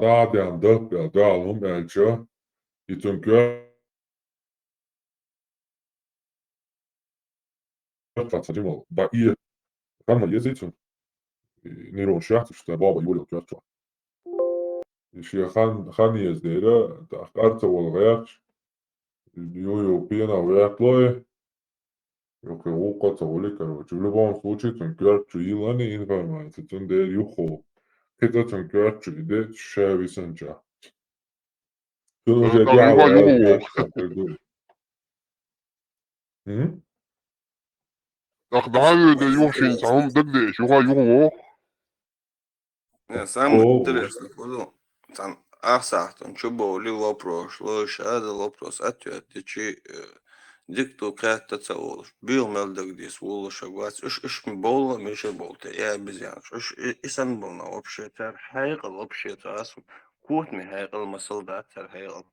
Kanadia'nda Dalum Elça, Itünkör, Fatimo, Bahia, Kanma Yezitu, Niro Shatus, Baba Yuri Kyoto. Khani Yezdera, Arta Wolgach, New Pina Werkloy, Yoke Wuka Tawoli, короче. В любом случае, Тюнкер Чуилани информация, Тюндер Юхо. Это Тюнкер Чуиде Шевисенча. Тюн уже Юга дьявол, юго. Ахдави да юшин самым дэгдэ юга юго. Самое интересное, Фузу, там Ахсахтон, Чуболи вопрос, Лошада вопрос, ответ, дикту ката цаолуш, бил мелдагдис, волоша глаз, иш ми болла, миша болта, я обезьяныш, и сам был на вообще, тар хайгал, вообще, тарасу, кут ми хайгал, масалдат, тар хайгал.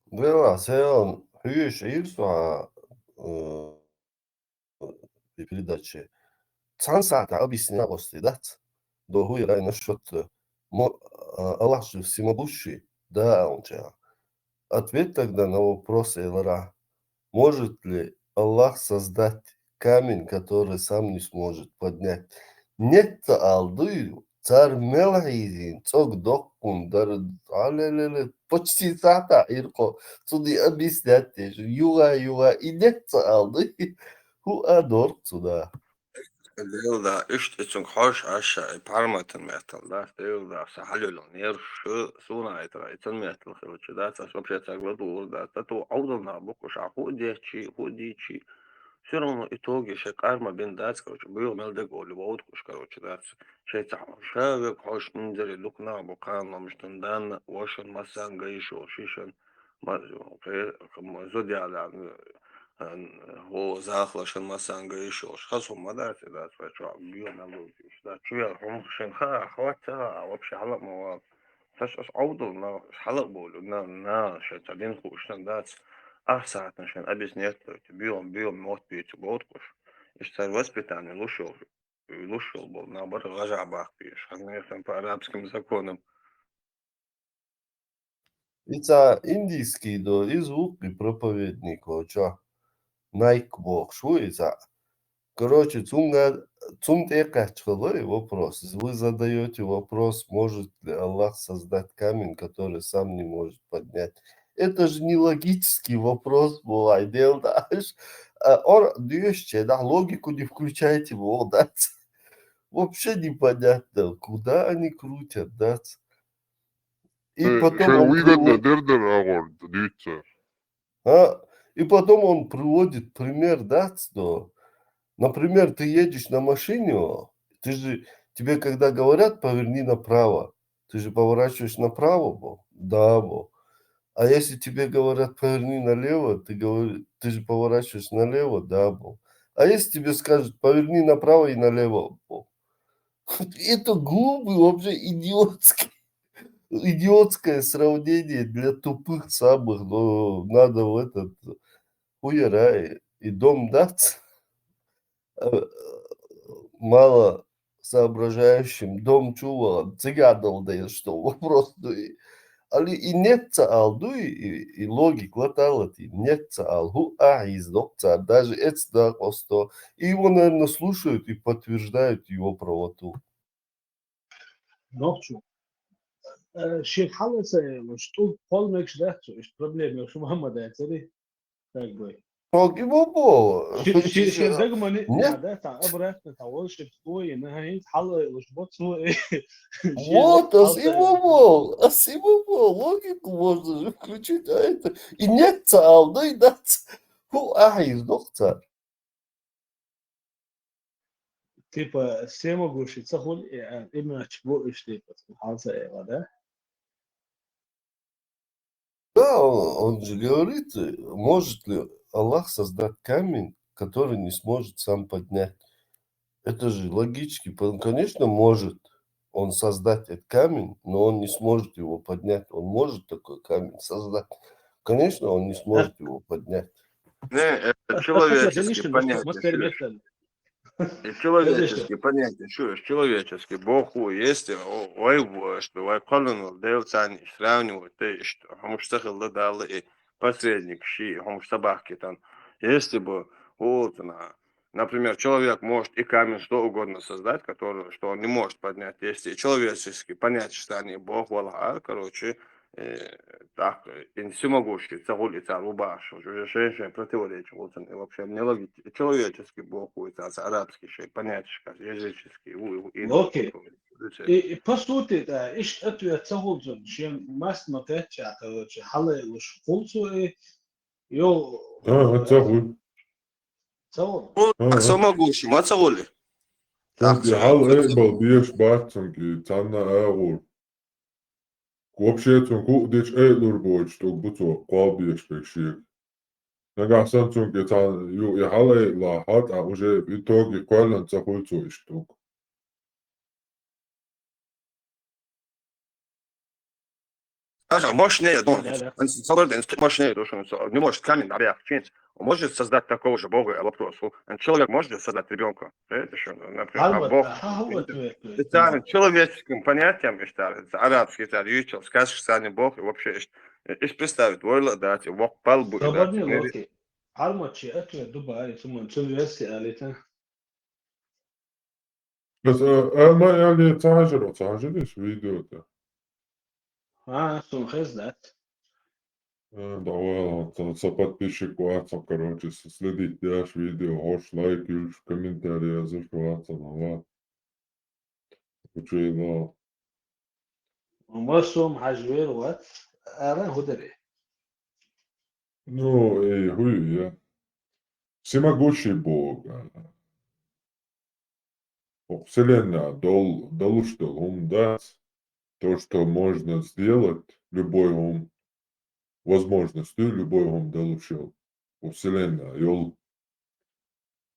Да, Сеон, видишь, и передачи. Цансата объяснял после, да? До хуя насчет Аллах же всемогущий, да, он же. Ответ тогда на вопрос Элара. Может ли Аллах создать камень, который сам не сможет поднять? Нет, алдую. Царь Мелахизин, цок докун, почти сата, Ирко. Суды объяснять, юга, и нет, алдую. Ху адор сюда. Dilda ishticun xosh asha parmatan metal da dilda sahalul nir shu suna itra itan metal khiluch da tas вообще так вот да то аудовна букуш ахудичи худичи все равно итоги шикарма бен дац короче был мелде гол вот куш короче да шейца шавек хош нзери лукна букан мштандан вошен масанга еще шишен мазу зодиала هو زاخلة عشان مثلا جيش أشخاصهم مدرسة ده شو بيوم نلوش ده شو هم عشان خواتها وبشي حلق مواد فش أش عوضو نا حلق بقولوا نا عشان تعدين خوشنا ده أحسن عشان أبيس نيتلو بيوم موت بيت بوتكوش اشتغل وسبيتاني لوشو بول نا بر غجع باق بيش خلينا نفهم по арабским законам. Это индийский, да, и звук, и проповедник, чё. Найк бог, что это? Короче, вопрос. Вы задаете вопрос, может ли Аллах создать камень, который сам не может поднять. Это же не логический вопрос, бывает. Он, да, логику не включайте, да. Вообще непонятно, куда они крутят, да. И потом он выгодно дердер агор, дюйца. И потом он приводит пример, да, что, например, ты едешь на машине, тебе когда говорят, поверни направо, ты же поворачиваешь направо, да, а если тебе говорят, поверни налево, ты же поворачиваешь налево, да, а если тебе скажут, поверни направо и налево, это глупый, вообще идиотское сравнение для тупых самых, но надо в этот хуера и дом дать мало соображающим дом чувалом цыганов дает, что вопрос и нет алду и логик латалати нет алгу из доктора даже это просто и его наверное слушают и подтверждают его правоту. Ночью. Шейх Халаса, что полмекш да, что проблема, что Мухаммада это как бы. شيء دقمة ده تاع أبرة تاع وش بتقوي إنها حل وش بتصو Вот, логику можно же включить, а это и нет да и да, из доктора. Типа, все могу шицахул, именно чего ишли, халса да? Да, он же говорит, может ли Аллах создать камень, который не сможет сам поднять. Это же логически. Конечно, может он создать этот камень, но он не сможет его поднять. Он может такой камень создать. Конечно, он не сможет его поднять. Не, это человеческий понятие. И человеческие понятия, что человеческий, Бог есть, ой, что ой, колонну, делцани, сравнивать, ты что, хомштахал дал и посредник, щи, хомштабахки там. Если бы, вот, например, человек может и камень что угодно создать, который, что он не может поднять, если человечески понять, что они Бог, Валга, короче, так, и всемогущий, царь и царь, Убаш, уже женщина противоречит, вот он, и вообще мне логично, человеческий Бог, арабский шей, понять, как языческий, اوكي بسوتي دا ايش اتو تسهل شيء ماس ما تاتش حلا وش قلتو يو تسوي تسهل всемогущий, мацаули. تونك حال بلديش باتونك تانا اغور вообще тонку дич лурбоч ток буто قابيش بكشيك نجا سانتونك تان يو يحالي لا حد уже в итоге квален захольцо ишток Мощнее, لا لا мощнее, не может камень объяснить. Он может создать такого же Бога, вопрос. Человек может создать ребенка. Это что, например, а Бог هو специально человеческим понятием считается. Арабский царь Ючел, скажешь, что они Бог, и вообще представить, войла дать, Бог палбу и дать. صبرني اوكي على شيء اتو دبي ثم تشوفي قالت بس ما يعني تعجلش فيديو ده اه ثم خزنت давай подписчик WhatsApp, короче, следить наш видео, хош лайк, юльш, комментарии, озвучиваться, давай. Учила. ومرسوم حجوير وات انا هدري Ну, хуй, я. Всемогущий Бог. Вселенная дал что ум даст, то, что можно сделать, любой ум, возможностью любой ум дал Вселенная, йол.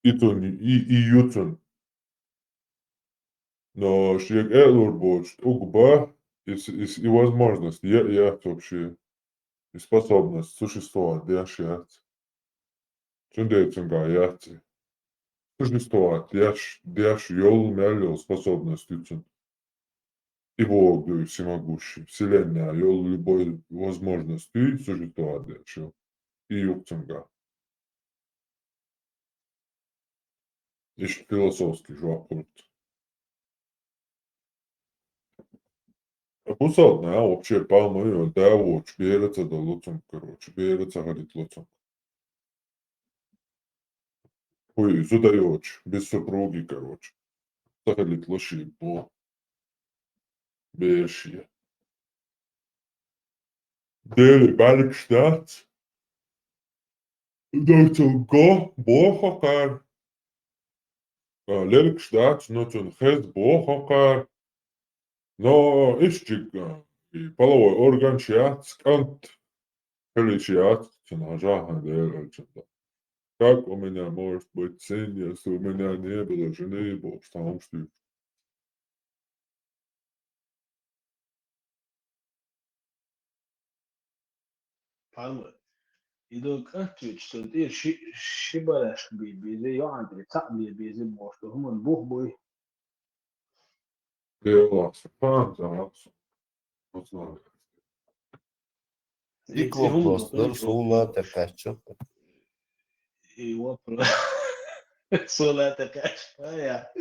И ютун. Но шег элурбоч, угба, и возможность, я вообще, и способность существовать, дяшать. Чундейцунга, яти. Существовать, дяш йол мялил способность, и Бог всемогущий, Вселенная, йол любой возможностью существовать, дяшил. И юкцунга. Ищет философский вопрос. Пусадно, вообще, по-моему, да, вот, берется до луцун, короче, берется, говорит луцун. Хуй, задаёшь, без супруги, короче. Говорит, лоши, по бешье. Дели, балик, штат. Доктор Го, бохокар. Лелик, штат, нотун хез, бохокар. Но, ищик, и половой орган, чат, скант. Чат, ножа, делать. Как у меня может быть сын, если у меня не было жены, Бог сам что. فاهم إذا كنت تستطيع شيء بلاش بيزي يعني تعمل بيزي موش هم نبوه بوي Dela, fantastico. Non so. İlk هم vapurlar soğuna takaççok. يوفر صولاتك يا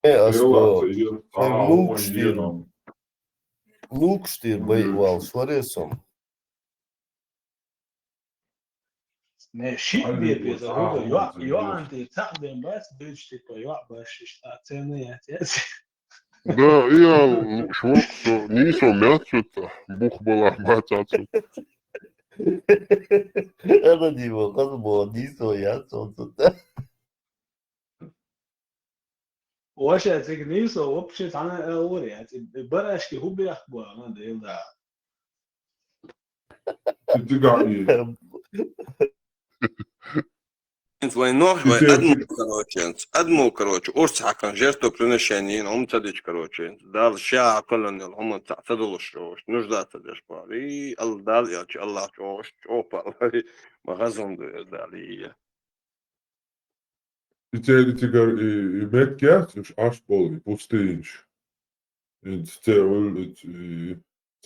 Asko, io Lungstyr val svaresom. ne shit bir هو يو عندي تعبان بس بيجتك يو باش اشتاتني يا Да, я швоксо, нисо мяцута, бух была бацацу. Ana diyor, kız bu niso ya sonunda. واش تكنيسو وبشيت انا اوري بلاش كي هو بيحبوا انا ده Ты гани. Твой нож, одну, короче, орца кан жертвоприношение, он цадич, короче, дал ща колонел, он цадул, что нуждаться дешь пар, и дал я Аллах, опа, магазин дали. и медгert is Arschbol, Pustinch. Und der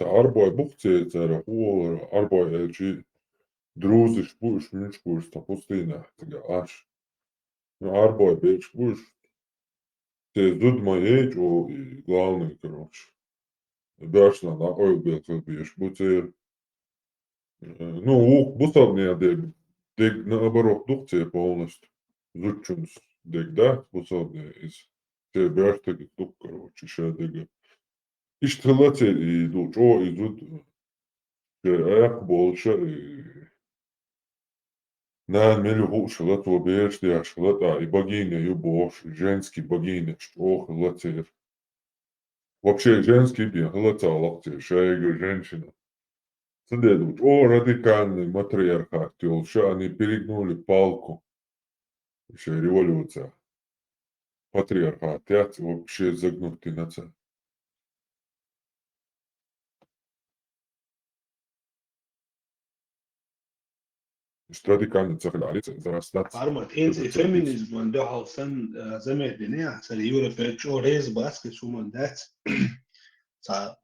Arbeit bucht der hohe Arbeit, Druzisch Busch, Münchkurs, der Pustina, der Arsch. Arbeit, Busch, der Zudmajet, и главный, короче. Дашь на ой, блядь, бьешь, будь ну, бусал дег наоборот, дух тебе полностью. Зучунс дег, да, бусал из те бяштег, дух, короче, ша дега. Иштрелате и дуч, и зуд, аяк болша, на мелю хушалат, вобеш, яшалат, и богиня, и бош, женский богиня, что латер. Вообще, женский бия, латер, шайга женщина. Следует, радикальный матриархат, что они перегнули палку, еще революция, патриархат, вообще загнутый нацизм. Radikálne цехлярица, зарастать. Armat, feminism man da har sen zamedine, så det gjorde för att resa basket som man det. Så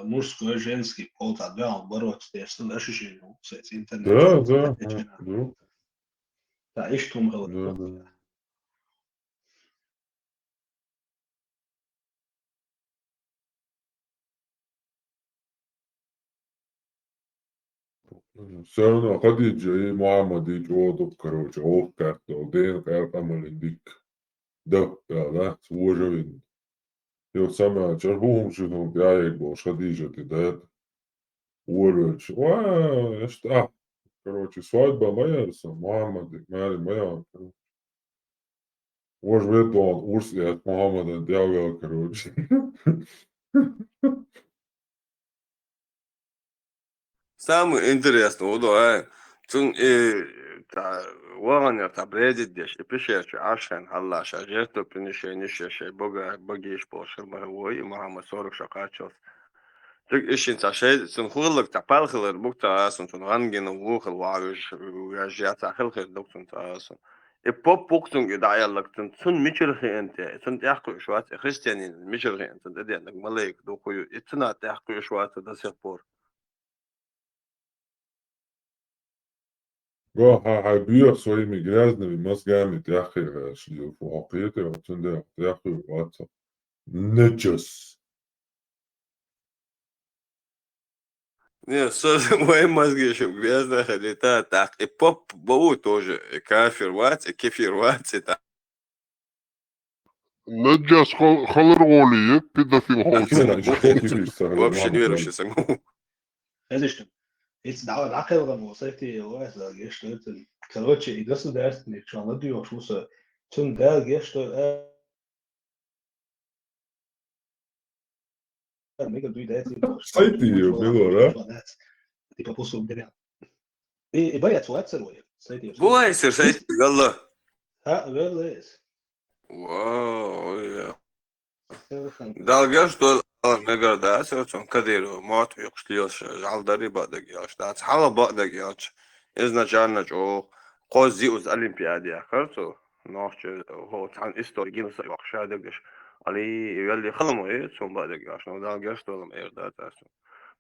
мужской, женский пол, тогда он бороться, если наши с интернетом. Да. Да, и что мы Да. Все равно Хадиджа и Мухаммад и Чуодов, короче, карта, ден амалин дик. Да, уже видно. И вот самое, чарбухом шутом, я был Хадиджа, ты да, Уорвич, что, короче, свадьба моя, Мухаммад, моя, Уж видно, он Урсли от Мухаммада дявил, короче. Самое интересное, да, وانا تبريد الدش بشيش عشان هلا شجرته بنشي شيء بقيش بوشر ما هو ما هم صورك شقاتشوف تك إيش أنت شيء سنخلق تعبال خلر بكتا أصلا تنغنجن ووخل وعاوش ويجيات خلق دكتور أنت أصلا البوب بوكتون إدعي لك تنسون ميشرخي أنت تنت يحكوا شوات خريستيانين ميشرخي أنت تدي أنك ملاك دوكو إتنا تحكوا شوات ده سيبور Бьет своими грязными мозгами тяхи шли в опыте, вот сюда тяхи вот нечес. Не, мои мозги еще грязно ходят, так, и поп бау тоже, и кафирвать, и кефирвать, и так. نجس خلر غولي بيدافين Вообще не верующий самому. Это что? Если да, когда мы встретили его, это что это, короче, и государственный, что он надеял, что он да, что мега дуйдает. Сайты ее было, да? Типа после уберя. И боец вацерует. Сайты. Бывает, сайты, галла. Велес. Вау, я. Dalga что мега да, срочно кадиру, мат юкшлёш, жалдари бадагиаш, да, хала бадагиаш. Изначально что قوزي uz Олимпиаде, хорошо? نوحش هو عن истории гинуса وخشا دقش علي يلي خلمو إيه ثم بادقاش نو دالقاش تولم إير دا تاسو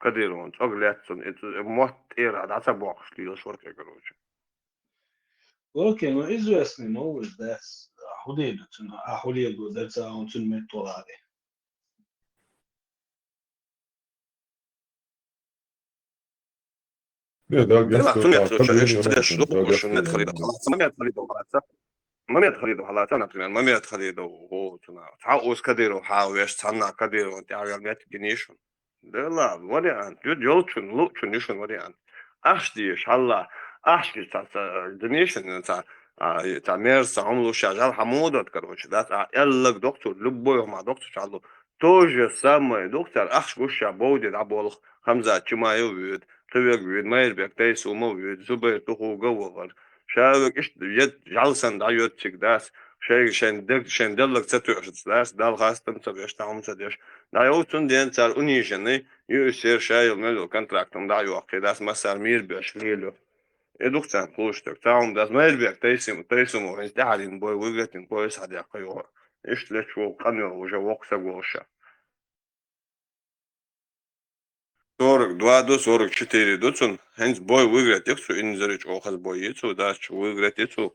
كديرون أغلاتون إت موت إير عاد عصب وخشلي شورك كروش Окей, но известный новость, да, худеют, худеют, да, он цен металлы. Не, да, لا سمعت إيش تدش لوش من خريدة سمعت خريدة وهذا ما خريدة هلا تنا تنا ما خريدة وهو تنا تعوز كديرو حاويش تنا كديرو أنت عارف ميت جنيشون لا وريان يولشون لوشون يشون وريان أشتيش هلا أشتي تاع جنيشون تاع ميرس عملوا شجال حمودة كروش ده يلا دكتور لبوي مع دكتور شالو توجه سامي دكتور أخش وش بودي عبول خمسة كما يوجد تبيك بيد ما يربيك تيس وما بيد زبير تخو جوهر شابك إيش يد جالسن دايوت تشك داس شين دلك تتوش داس دال خاستم تبيش تعم تديش دايوتون دين تار أنيجني يصير شايل ملو كونتراكتم دايو أخي داس مسار مير بيش ليلو Eduksen kuustok. Taum das melbiak teisimu hens tähdin voi vygetin pois hadjakka jo. Istle chuo kanyo уже вокса гоша. 42 до 44 доцун хенс бой выиграть иксу инзерич охас бой ицу дач выиграть ицу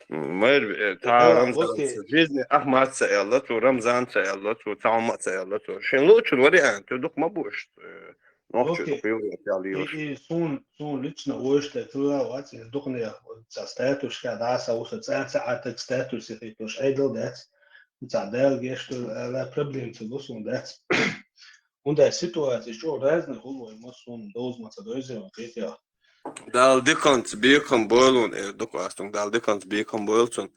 мэр та рамзан жизни ахмат саялла ту рамзан саялла ту таумат саялла ту шин лучше вариант дук мабуш нохчу дук выиграть ялиош И сун лично уйште туа вати духне за статус когда са уса цаца атак статус и то шайдл дац за дел гешт ла проблем zu gusun дац und der Situation schon reisen hulo muss un dos maca doize un geht ja дал диконс бикон бойлун дук астун дал диконс бикон бойлцун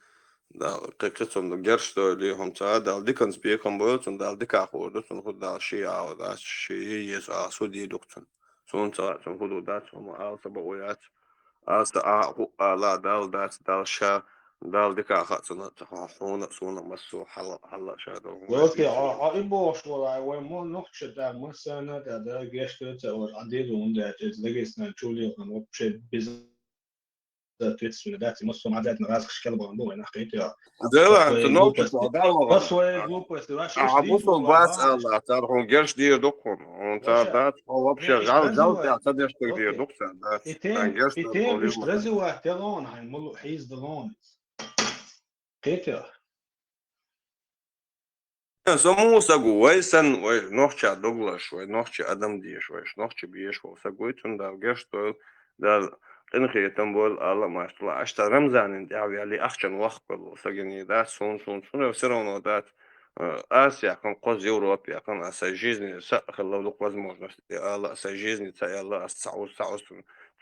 дал кекцун гершто ли хомца дал диконс бикон бойлцун дал дикаху дутун худал ши ау да ши ес асуди дуктун сунца сун худу да сун алса боят алса ла дал ша дал дикаха сун сун масу хала шадо okay a ibo шла ой мо нохче да масана да гешт это вот адеду und der jetzt legis na Julio und вообще без ответственно да ты мусу мадать на раз шкел было на geht ja дела ты ночью дал по своей глупости ваши абусу бац алла тархун герш дир докун он да вообще жал да тадеш дир докса да герш и тем مش развивать телон ай мол хиз делон geht ja саму сагу вайсан вай нохча доглаш вай нохча адам диш вай нохча биеш вай сагуйтун да герш то да انخي تنبول الله ما شاء الله اشتا رمزان دعوي علي اخشن وخبل سجني دا سون وسيرون دات Асия кон коз Европе кон аса жизни خلوا возможности الله аса жизни تا الله саус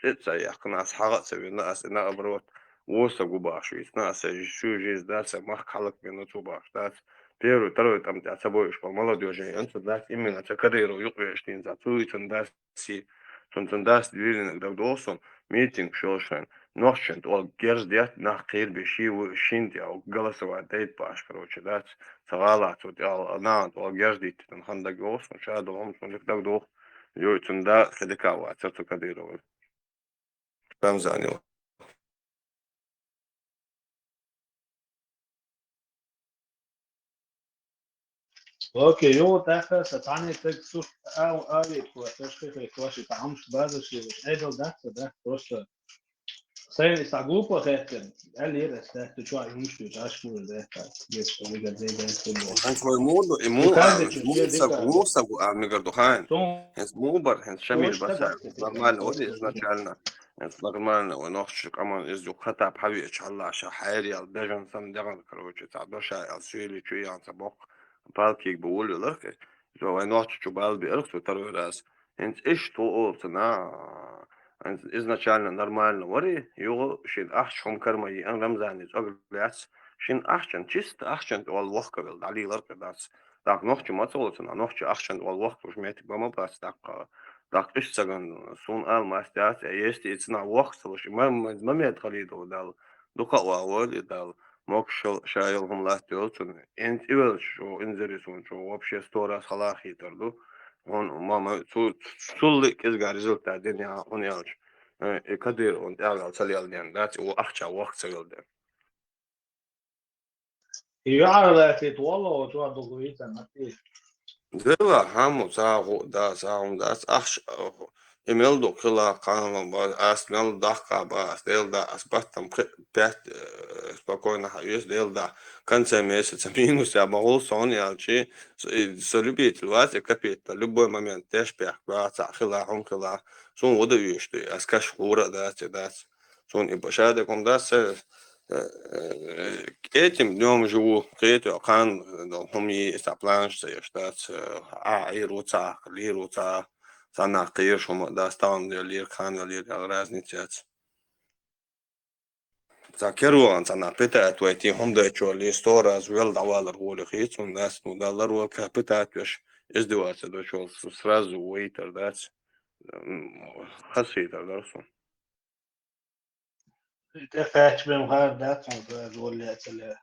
это я кон ас хагат севина ас на оброт воса губаш исна аса шу жизнь да са мах халак минуту баш да первый второй там тебя собой шпал молодежи это да именно та карьеру юквеш тин за туитун да си тун да двилин да досон митинг шошен нохчент ол герздят nach кир беши шинт я голосовать дает паш короче да сагала тут на ол герздит тан ханда гос шадо он лик так дух юйтун да хедекава цацу кадиров там занял اوكي يو تاخر ستعني تكسو او اري كو تشكي كواشي تعمش بعد شيء ايدل ده просто Sei sta gruppo che è lì resta tu hai un studio già scuola da questo mi gadze da Han svoj mudo i mu мусагу мегарduhan hens мубар hens шамил баса нормально вот изначально это нормально ونخش كمان ازو خطا بحبي ان شاء الله عشان حيري الدجن سن دغن كروچ تعدوشا السيلي چوي ان سبق بالكيك بقول لك جو نوتش чу балби эрхту второй раз hens иш то олтна изначально нормально вари юго шин ахшум кармай ан рамзани зогляц шин ахчан чисто ахчан ол вохкавел дали ларкадас так нохчи мацолцна нохчи ахчан ол вохк уж метик бамапас так ишсаган сун ал мастяс есть ицна вохк слушай мамет халидо дал дука вали дал мокшел шайл ластиолцун энт ивел шо инзерисун шо вообще 100 раз халахи тарду он мама сулли кезга результат дня он ялч كدير und ärger تسليال دين دات وأخشى وقت سجل دين يعرف والله وتوعد قويتا ماتي دلا هم ساعو دا ساعو داس أخش إيميل دو كلا قانون باز أسمال دقة باز ديل دا أسبتم بيت спокойно есть дел да конце месяца минус я могу соня чи солюбить лазь капит любой момент теж пях баца хила он хила сон вода есть аскаш хура да сон и башада кондас этим днем живу третьего кан хоми сапланш штат и руца лируца сана киршума да ставам лир кан лир разница за керуан сана питает у эти хонда чоли 100 раз вел давал ролик хит он нас ну дал ролик питает веш издеваться до чего сразу waiter дать хасита дарсу تفاش بمهار دات ولا اتلا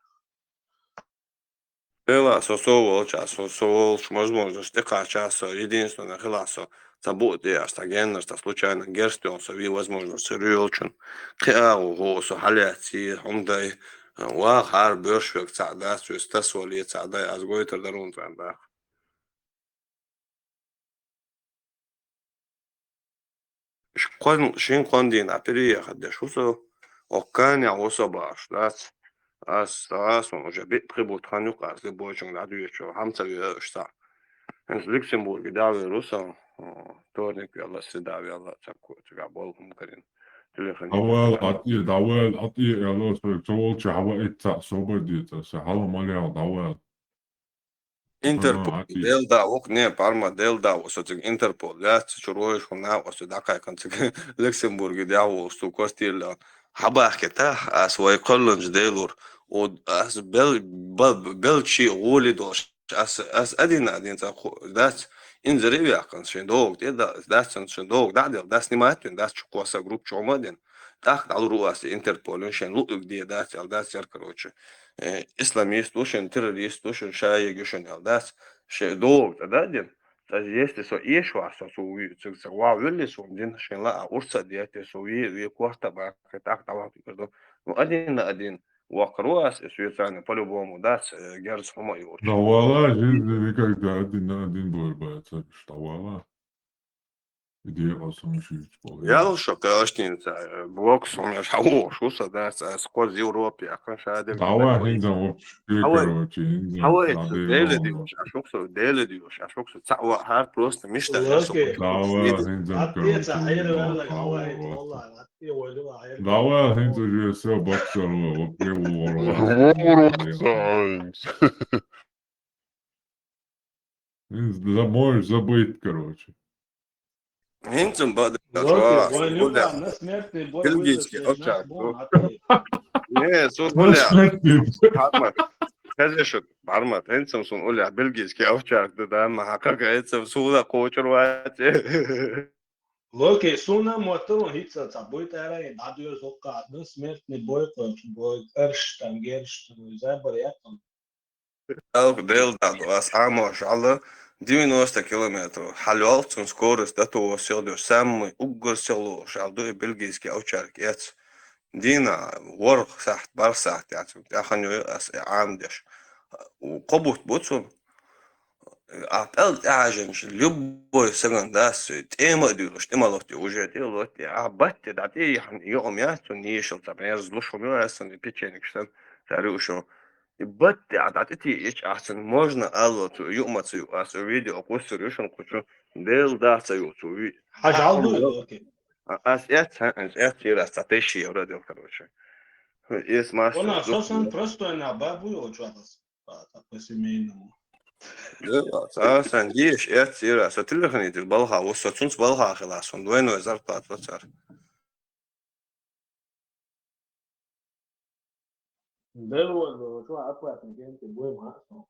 Хиласо совол час, совол возможности качаса, единственное хиласо. Заботы, стагеннер, случайно герстион, сови, возможно, сырьелчин, кеау, госу, халяти, хундай, вахар, бёршвек, цада, сюстасвали, цада, азгойтер, дарун, цада. شين قندين عبرية خد شوسو وكان يعوصو باش داس as جابي بخبو تخانيوك as لبوشن لعدو يشو همسا يشتا انس لوكسمبورغ داوي روسا تورنيك يلا سيداوي يلا تاكو تقابل ممكن تلخن Awal ati dawel ati elo so çoğulça hava etta soba diyeta se hala malya dawel. Интерпол Ati. дел да ок не парма дел да осоцик Интерпол да чуроиш хуна осо дакай концик Люксембург да осо костил хабах кета ас вай коллонж делур او as belchi غولي دوش as ادينا ادين داس in zerevia kan شين دوغ داس شين دوغ داس نيماتين داس чукоса групп чомадин так дал руас Интерпол شين лук дас яр короче исламист, слушай, террорист, слушай, шаги, шанел, да, ше долг, да, дин, если со ешва, со суи, со вавили, со дин, шенла, а урса диете, суи, и коста, ба, так, давай, ну, один на один, вокруг, и суицидно, по-любому, да, герц, хомо, и очень. Давала жизнь никогда один на один борьба. Это давала. Где вас он чуть Я что, конечно, блок, у меня шау, шуса, да, сквозь Европе, а конечно, один, Дава хинза вообще, короче, хинза حاولت ديلي надоело. ديوش اشوكسو ديلي ديوش اشوكسو تعوى هار بروست مش تغيرسو لوكي Дава хинза, عطيت короче, عير да, لك هواي Дава. والله عطي ولو عير Дава хинза же все боксер, вообще ворот. Rocket Science. Можешь забыть, короче. هنتم بعد لوكي شو بوين ولا يبقى الناس مرتي بوي بلجيكي ويزر ناس اوتشار بون عطي نه سون Ну, ولا что عارمت كذا شو عارمت هنتم سون ولا بلجيكي اوتشار ده ما حقق هنتم سودا كوتشر وات لوكي سونا موترون هيتسا تابوي تارا داديو زوكا ناس مرتي بوي كونش بوي قرش تنجرش زي برياتهم ديل دادو اس ما شاء الله 90 километров. Халёлцун скорость до того село самый угор село шалду бельгийский овчарк яц. دينا ورق ساحت بار ساحت يعني تاخنيو اس عامدش وقبوت بوتسون апел аженш любой саган дас тема дилош тема лохти уже ти лохти а батте да ти йом я то не шел там я злушом я сан печенек что тарюшо и батте а да ти ич асын можно алло то юмацу ас видео посерюшон кучу дел да саю то حاجة عالدو لوكي ас я тира статеши вроде короче есть масса وانا اساسا просто انا بابوي وجواتس تقسيمين اساسا جيش اتسير ستلخني البلها وستونس بلها خلاص وين وزارة الأطفال دلو شو عطوا تنجنت بوي ما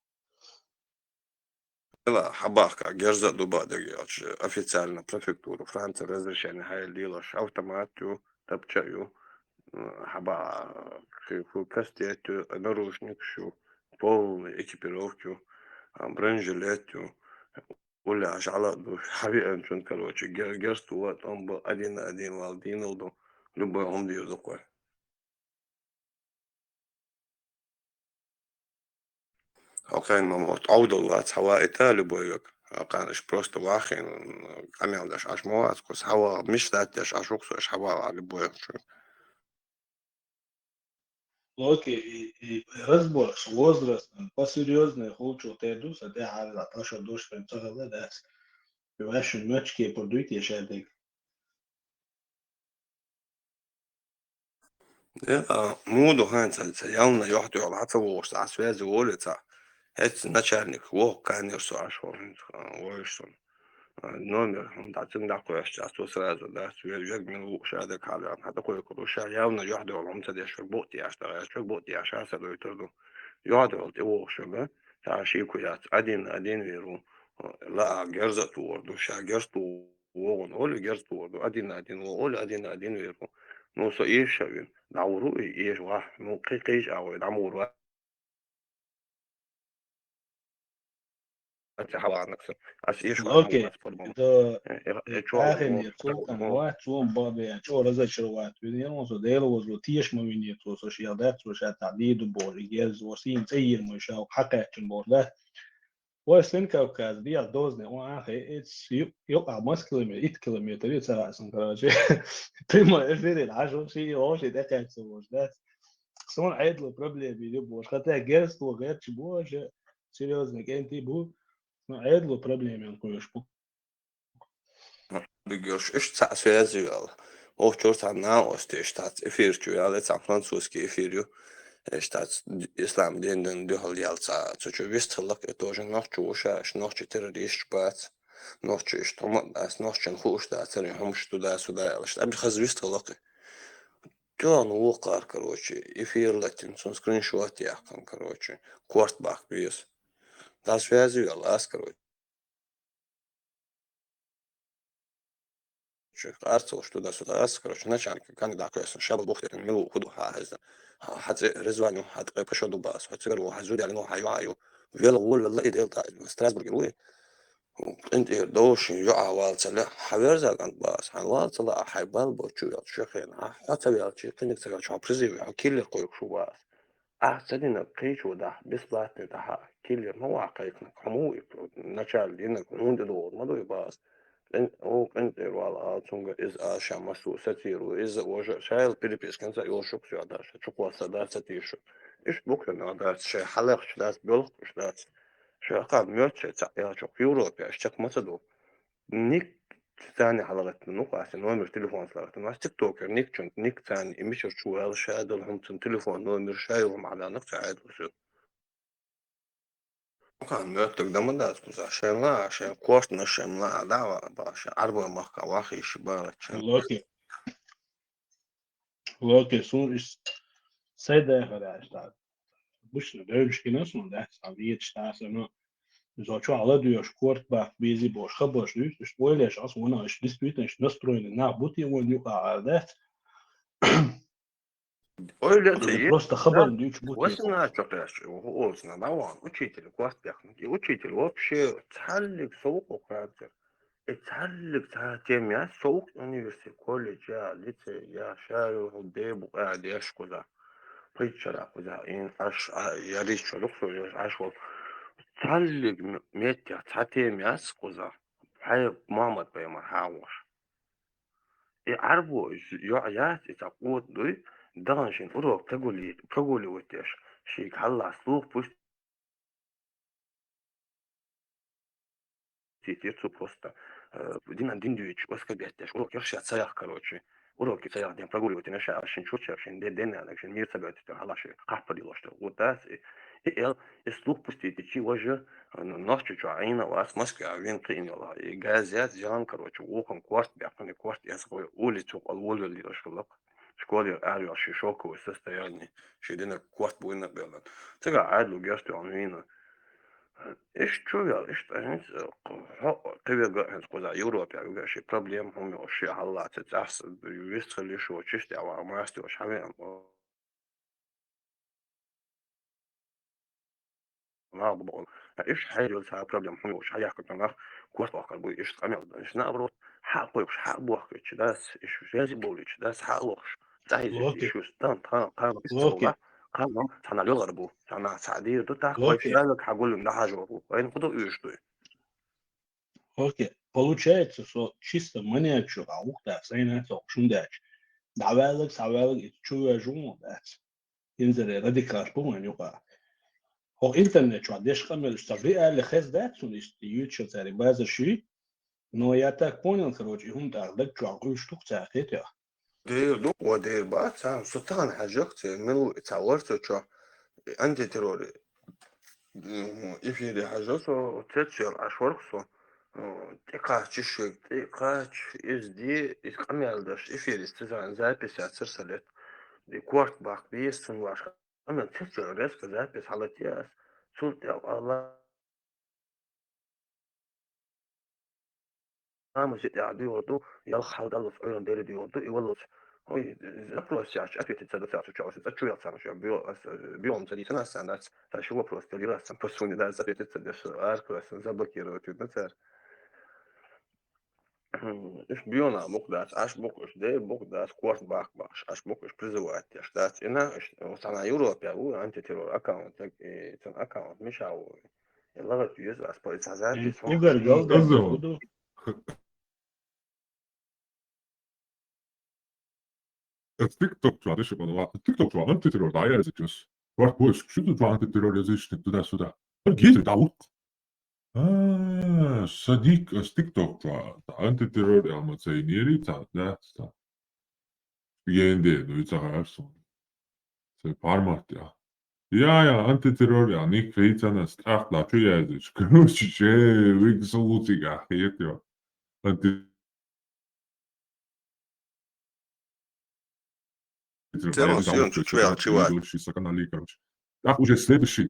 لا حباك جرزة دوبا دقيقة официально префектуру Франции разрешение хай лилош автомату топчаю хаба кастету наручник шу полную экипировку бронежилету ولا على حبيبي انتون короче герсту вот он был один на один валдиналду любой он дию такой اوكي ما تعودوا الوقت هواء تالي بويك كانش просто واخين камел даш аж موات كوس هوا مش داتش аж وكسو هوا على بويك Окей, разбор, возраст, по-серьезной хочу теду, саде хала, таша душ пенцогала дас. Пиваш мечки подуйте шедек. Ja, muudu häntä se jauna johti olla hatsavuosta asvezi uolita. Et начальник wo конечно ашон воишон. Номер он датин дакояш часто сразу да свежек минут шада калян. Хата кой круша явно johti olla mutta det är bort jag ska bort jag ska så då utöver. Jag då det var så va. Ta shi kujat один веру. لا جرزت ورد وشا جرزت وغن أول جرزت ورد один وأول один веру. Ну со إيش شوين دعورو إيش واحد مو قيش أو دعمور أنت حوالي نفسه أشيش اوكي ده شو آخر يتو كان وقت وان بابي يعني شو رزق شو وقت بيني أنا وصل ديلو وصل تيش ما بيني تو سوشيال دات وشات تعديد وبوريجيز وسين تير مشاو حقق البورده وسن كوكاز دي دوزني واخي اتس يقع مسكلة من 8 كيلومتر يتسرع سنكراجي تيما افيري العشر شيء هوش يتأكد سووش ده سون عيد проблем بيدي بوش خاطر جيرست وغير بوش серьезно كنتي بو عيد له проблем ينقوش بو بيجوش إيش تأثير يلا أو شورت عنا واستيشتات إفيرتو يلا تاع فرانسوسكي إفيريو إشتات إسلام دين دو هال يالتا تشو بيست لك توجه نحكي وشاش نحكي تريش بات نحكي إشتوم بس نحكي نخوش دا تري همش دا سودا يلاش أبي خز بيست لك كان وقار كروتشي إفير لكن سون سكرين شوت يا كان كروتشي كوارت باك بيس داس فيازي يلا أسكروتشي أرسل что да сюда раз короче начальник كان كويس شاب بوخت ملو خدو هذا حتى رزوانو حتى كشو دوباس حتى قالوا حزودي على نو حيو يلا قول والله إيه ستراسبورغ وين انت دوش يقع والتلا حبيرزا كان باس عن والتلا حيبال بوتشو شيخين حتى بيالتشي كنك تقال شو بريزي كيلر قويك شو باس أحسن قيش وده بس بات نتاها كيلر هو عقيقنا حمو نشال دينك هون دور ما دو يباس هو كنت والله تونغ إز آشا مسو ستيرو إز وجه شايل بيلبيس كنت يوشك شو عداش شوك واسدا ستيشو إيش بكرة نادات شيء حلق شدات بلق شدات شيء قام ميوتش يا شوك يوروبيا اشتك مصدو نيك ثاني حلقة نوقع نومر تليفون صارت ناس تيك توكر نيك شنت نيك ثاني إمشر شو هذا شاد لهم تليفون نومر شايلهم على نقطة عاد وشو كان ميوتك ده مدات بس عشان لا عشان كوست نشم لا دعوة عشان أربع مخا واخي شبارة لوكي سون إيش سيدا خلاص تعال بوش ندرش كنا سون ده سعودية تشتاس أنا إذا شو على ديوش كورت باك بيزي بوش خبوش ديوش إيش بويلش أصلا أنا إيش ديستويت إيش نستروين النا بوتي وين يقع على ده Öyle اللي şey. просто خبر ديوش بوتي Очень начал осна, давай, учитель, класс техники. Учитель вообще تعلق سوق وقادر. تعلق ساعتين يا سوق университет, колледж, يا ليتي, يا شاي وديب وقاعد يشكو بيتشرا كذا إن يا ريت شو لقصو عشوا تعلق ميتة ساعتين يا سكوزا هاي محمد بيمر هاوش يعرفوا يا تقول دوي دانشين أروح تقولي وتش شيك هلا سوق بوش تيتيرцу просто один диньюич оскабятеш урок ярши цаях короче уроки цаях день прогуливать наша ашин чуча ашин день ашин мир собирать это халаши каприло что вот das и эл слух пустите чи уже ночью чуаина вас Москва вин приняла и газет жан короче окон кварт бяхне кварт я свою улицу алволили что школе арю аши шоковое состояние шедина кварт буйна белан тега адлу герсту анвина إيش شو يا إيش تاني قوي قاعد قوي يوروب يعني قاعد شيء problem هم وشيء هلا تتأثر بيستخلي شو تشتي أو ما يستوي وش حبيب ما بقول إيش حاجة لسه problem هم وش حياك كنا كوست آخر بقول إيش تعمل إيش نابرو حق وش حق بوك إيش داس إيش جازي بقول إيش داس حق وش تعيز إيش شو ستان تان بيستوي قام تانا يغربو تانا سعدي دوتا كويس قالك حقول لهم ده حاجة وين خدوا إيش دوي Окей. Получается, что чисто мне что, а ух да, сайна это шундач. Давалок, и чуя жуму, да. Инзере радикал помню, юга. О интернет что, дешь камер, что реально хез да, что есть ютуб цари база ши. Но я так понял, короче, он так да, что, какую штуку царит это. دير دو ودير بقى سلطان حاجات منو تصورت شو أنت تروري إفيدي حاجات وتتشير أشوركسو تقاش إز دي إسقامي علدش إفيدي استزان запись отсырсалет دي كوارت باق بيستن واش أما تتشير رزق запись حالتياس سلطة الله ما زيت يعدي يوردو يلا حاول الله في عيون ديري دي يوردو يولد Oj, вопрос сейчас ответить за достаточно час. Это чуял сам, что биом царится на сцене, да, еще вопрос, ты раз сам посуни, да, ответить за арку, заблокировать, на царь. Ich bin am Mukdas, aš bukuš de Bukdas, koš bakbaš, aš bukuš prizivēt, štāts, ina, sana Eiropā, antiterror account, ten account, mišau, lagat yüzvās policazēti, Ugar galda Kazım. budu. TikTokçular yaşamalı. TikTokçular antiterör daha yer yazıyoruz. Bak bu şu da antiterör yazıştık da suda. Gizli tavuk. Sadik TikTokçular antiterör almasayı niye da yendi duyacağız. Se parmak ya. Ja, antiterör ja, Nick Feitana strahla przyjeżdżać. Kruci się, wygzłuciga, jetio. целом съем чувал, чувак. Уже следующий.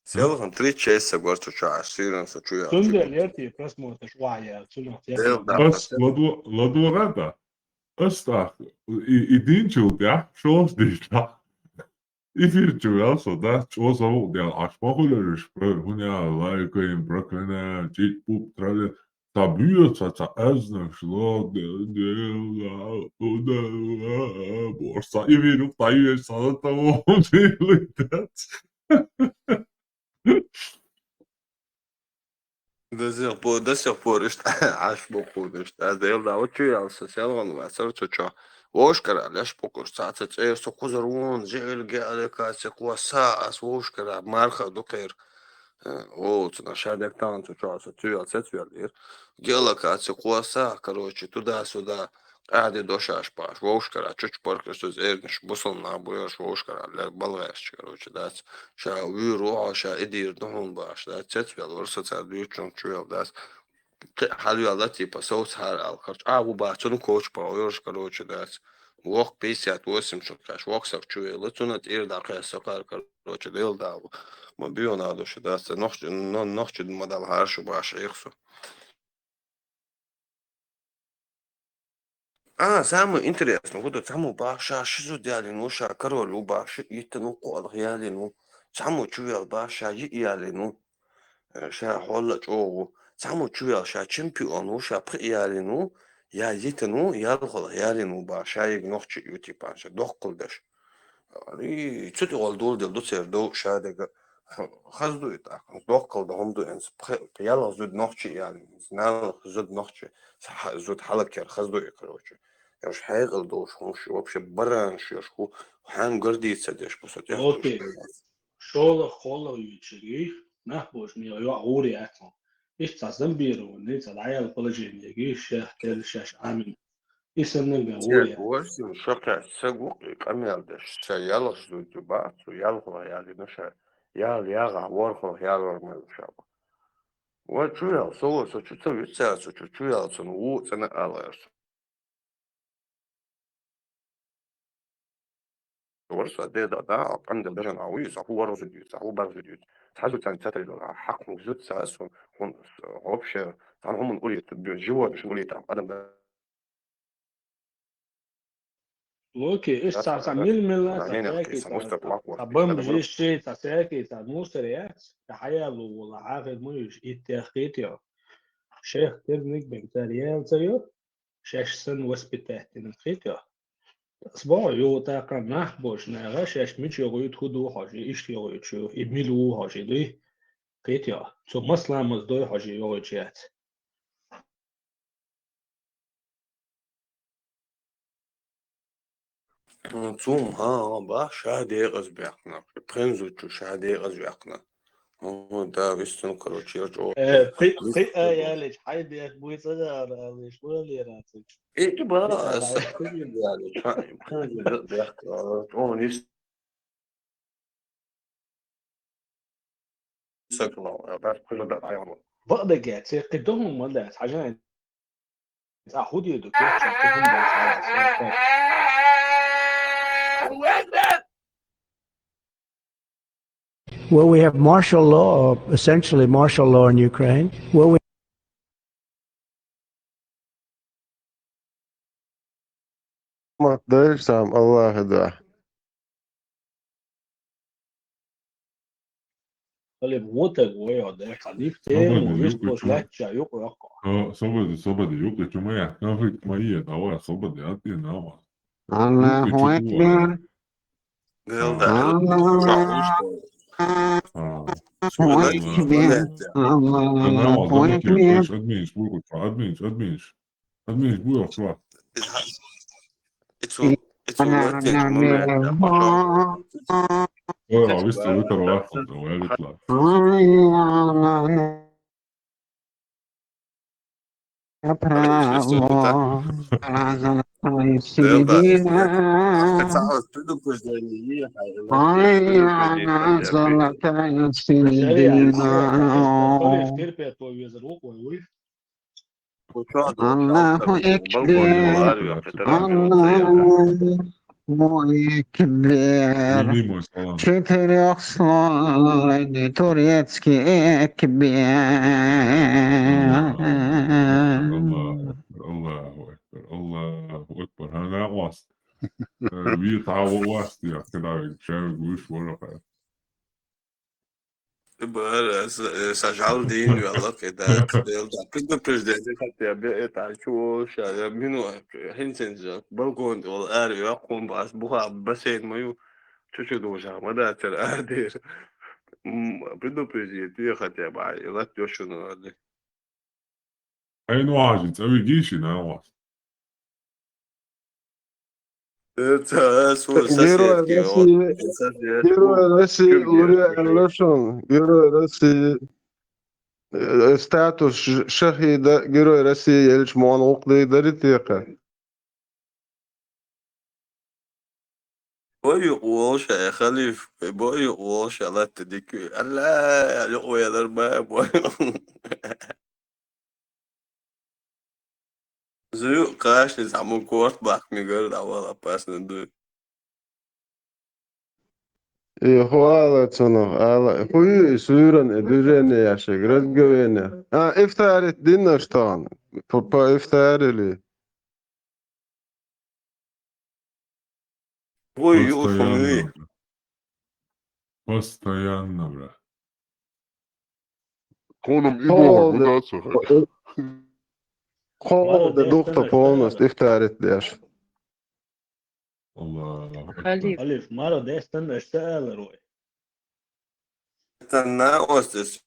Целом 3 часа горцу чаш, сирен со чуял. Sunde lerti prasmotaš vajā, sunot. Ладурада. Ăsta, idinčutea, šosdītā. Ifirčuja soda, čosavu, dēl ašpahuļa spēr, hunjā, laikajiem praklenē, čīt pup, traļa. Tā bijāca, tā eznašla, borsa, iviru, tā ivies, sadatavu, un zīlītēts. До сих пор, аж боку, дел да учуял со селон, васарчу чо. Ошкара, ляш покуш, цаца, со кузарун, жел геалека, се куаса, ас ошкара, марха, докер. Вот, на шадек танцу, чо, со цюял, цюял, геалека, се куаса, короче, туда-сюда. Ādi došāš pārš, voškarā, čuču parkas uz ērgnišu, busalnā bojoš voškarā, balvēšķi, karoči, dāc, šā vīru, šā idīru dohunbāš, dāc, cets vēl var sacēt dīčun, čuvēl, dāc, halvjā latī pa sauc hārāl, karoči, āgubāc, un koč paujoš, karoči, dāc, vok 58 šukāš, vok sak čuvēl, licunat irdākajā sakār, karoči, dildāvu, man bionāduši, dāc, nošķi modal hāršu bāša ieksu. Самое интересное, вот саму баша, шизу дяли, ну ша, королю баша, и ты ну кол, яли, ну, саму чуял баша, яли, ну, ша холла чогу, саму чуял ша чемпион, ну ша яли, ну, я йти, ну, ялхол, яли, ну, баша, и нохчи юти панша, дохкол даш. И что ты олдул дел, дуцер до ша дега, хазду и так, дохкол да хомду энс, яла зуд нохчи яли, знал зуд нохчи, зуд халакер, хазду и короче. Я уж хайгал должен, вообще баранш, я шху, хан гордиться дешь, по сути. Окей. Шола хола ючиги, нахбош ми я аури атон. Иш цаздан биру, не цадаял положение, гиш тел шаш амин. Исеннен аури. Восемь, шока, сегу, камел деш, яла ждут juba, ялхо, яли, ну ша, яга, ворхо, яга, шаба. Вот чуял, соло, чуца, вица, чуял, ну, цена алэрс. ورثة ده عند الدرجة عويصة هو رصديوت هو برزديوت تحسوا كان تاتري حق وجود ساس عبش عن هم نقول جوا مش نقول يتعب أنا اوكي، ايش صار ململة بعدين تساكي مستقبل تبم جيشي تساكي تموسريات تحيال ولا عاقد مش اتخيتيو شيخ تبنك بكتاريال سيو شاش سن وسبتات نخيتيو اسبوع يو تاقا محبوش ناغا شاش ميش يغويت خدو حاجي ايش يغويت شو ابميلو حاجي دوي قيتيو سو مسلامز دوي حاجي يغويت شيات نصوم با شادي غزبيقنا برنزو شادي غزبيقنا هو ده بيستن كروتشي رجعو يا ليش حيدي يا اخوي صغار ليش ولا راسك ايه بقى يعني برنزو غزبيقنا اون يستقلوا بس كل ده عيون بقدر جات قدهم ولا حاجه اخذ دكتور شاطرهم Well, we have martial law, essentially martial law in Ukraine. Well, we Daješ sam, Allah da. oli muutega ja kalif Slobodni teemu just Jukić koos ima- Lätša Juku-Jako. Slobodi Jukić ima ja, Maija, ovo slobodi, ja ti nama. Allahu Ekber. Dilda, Allahu Ekber. Allahu Ekber. Admins, bujao kvar. It's looking to me. Ora, vi ste jutro lako da uveditla. تعال предупреждение. Želija je malo, to je štirpija to je za ruku, je Allahu Ekber. Allahu Ekber. Mimo salam. Četiri osloni turjetski ekber. Allahu Ekber. Hana wast. Vi tavu wast ja kada čevik viš voraka. Sajaldinho, ela que dá, предупреждение хотя бы это чего я минуя хинсенджа балкон ол ари يقوم بس بوها бассейн мою чуть-чуть уже мадатер ардир предупреждение хотя бы ela тёшуну али Ein wažit, avi giši na wast. это свой Герой соседки России. Герой России, Лурия Лошон. Герой России. Статус шахида Герой России Елич Муан Даритека. Boy Walsh يا خليف boy Walsh لا تديك لا يا يا الباب زي قاش نسمو كورت باك ميغل أول أباس ندو Hvala ala. Huju suran edurene yaşa gradgavene. İftar et dinnaştan. Pa iftar eli. boy يوشوني Постоянно, бра. Konum İbo bundan sonra. Kol da dukta polnost iftar et yaşa. Allahu Ekber. خليف ألف مرة ده استنى اشتغل روي تناوستس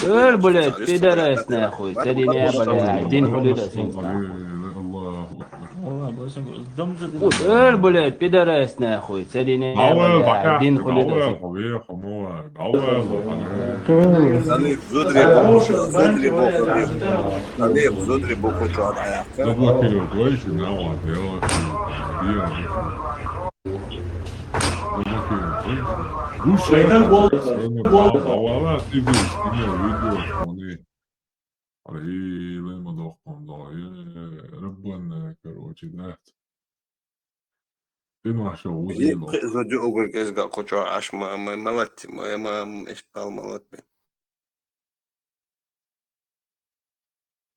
Öl, блядь, пидорас, нахуй. Царine, блядь, din хуlidasin. Allahu Ekber. Öl, блядь, пидорас, нахуй. Царine, Давай, блядь, пока. din Давай, хуlidasin. хобея, хомова. Давай, زودري بوكو شاد Заблокировал твои сигналы, делать. Вала, ты будешь снимал видео, смотри. لما ضخم ربنا короче, да. Ты наша узила. زودي أقول كيس قاكو عاش ما ملتي ما إشتغل ملتي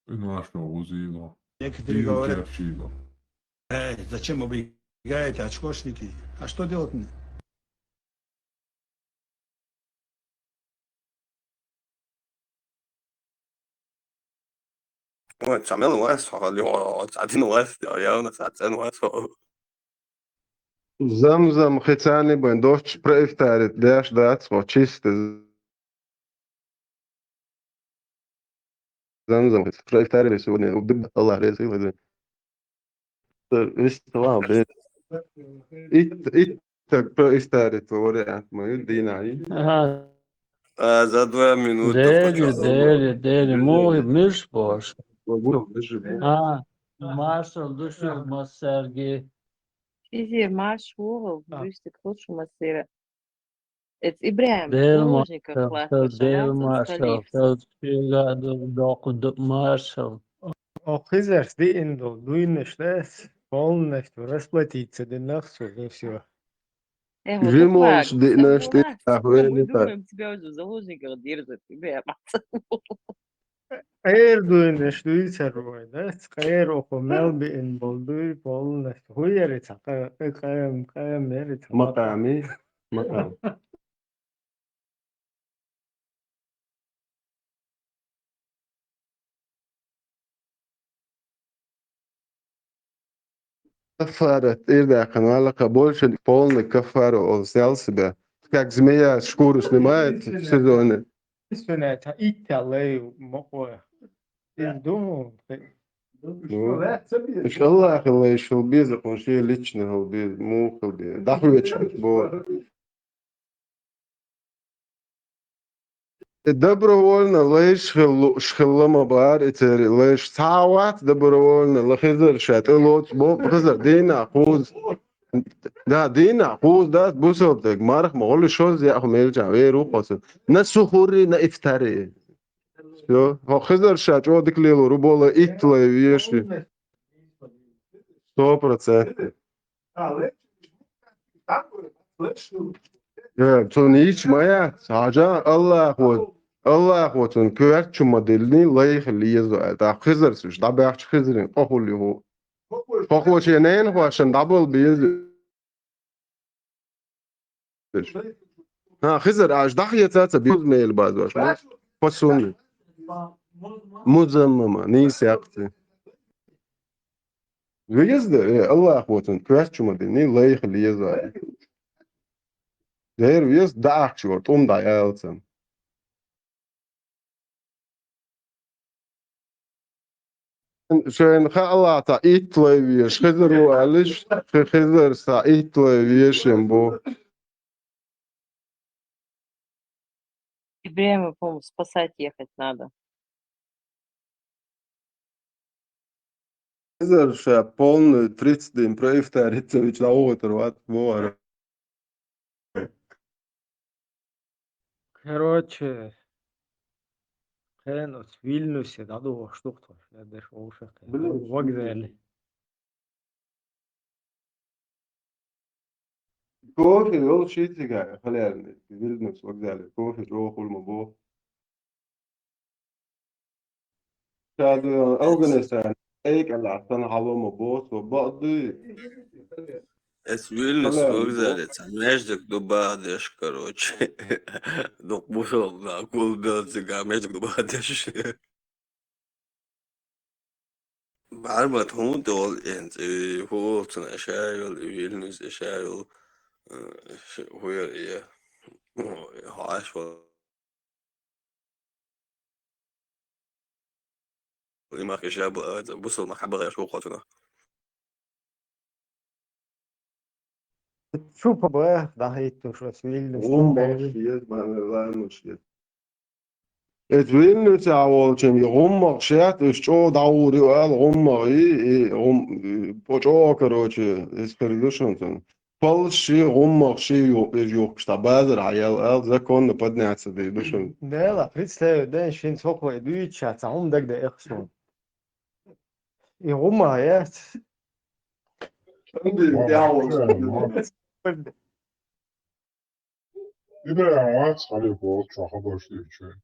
Ты наша узила. Некоторые говорят, зачем убегаете, очкошники? А что делать мне? تعمل واسع اليوم ساعتين واسع يا أنا ساعتين واسع Zamzam hecani buen došć pre iftaret dash dacmo čiste. Zamzam pre iftaret сегодня убит Allah резил это. Истова бе. Ит так pre iftaret вариант мой динай. за 2 минуты Deli, moj miš boš. Marshall, dušu Sergi. Izier marš uvol, višti kluču masīra. Et Ibrahim, Del заложников Marshall, Del Marshall, Del Marshall. Хизерс ди индо, дуйнешлес, полностью расплатиться, денахсу, и все. Жимолш динаш ты Мы думаем, тебя уже в заложниках держат, тебя غير دوينش دوي سروي ده غير أخو ملبي إن بولدوي بولنش هو يريت قيم يريت مقامي مقام كفارة إذا كان لك больше полный كفارة أو سلسبة как змея шкуру снимает в сезоне. سنة إيطالي مقوى إندوم Ну, الله خلي شو بيزق ونشي ليشنا هو بيز مو خلي دحويتش بو добровольно лишь шхлама бар итери лишь саават добровольно лхизер шат лот бо хизер дина хуз да дина хуз да бусобдек марх могол шоз я хмелжа веру хосен на сухури на ифтари всё хизер шат одик лило рубола итле веши 100%. Son hiç maya sadece Allah خودتون كوارت شو مدلني لا يخلي يزوج دا خزر سوش دا بيحش خزرين أقول له فقوة شينين هو عشان دبل بيز ها خزر عش دحية تاتا بيز ميل بعد واش فصوني مزممة نيس يقتي ويزد الله خودتون كوارت شو مدلني لا يخلي يزوج دير ويز داك شو توم دا يالتم شين خلا تا إيطاليش خزروا عليش خزر تا إيطاليش ينبو Ибряема, по-моему, спасать ехать надо. خزر شا полный 30 день проифтарится ведь на утро вот вора короче كانوا في فيلنوس يدعوا شتوقتهم ده شو شكل وجدال كوفي يول شيتي قاعد خلينا فيلنوس وقت كوفي روح المبو كاد أوغنستان أيك على عطنا حلو مبوس وبعضي Es Vilnius вокзалец, между Дубадеш, короче. Док бушел на кулбелцыга, между Дубадеш. Бармат هم دول انت هو تنا شايل فيلنيوس شايل هو ايه عاش ما في شاب بصوا ما حب غير شو قاتنا شو بقى ده هيتو شو فيلنوس فيلنوس عوال كم يغمق شات اشتو داوري وقال غمقي غم بوجو كروچه اسكريدوشن فالشي غمق شي يوق شتا بازر عيال زكون подняться да идушен да представляю да шин сокой дуича цаум дагда эхсон и гумаят إبراهيم صالح بوت شو خبرش ديشون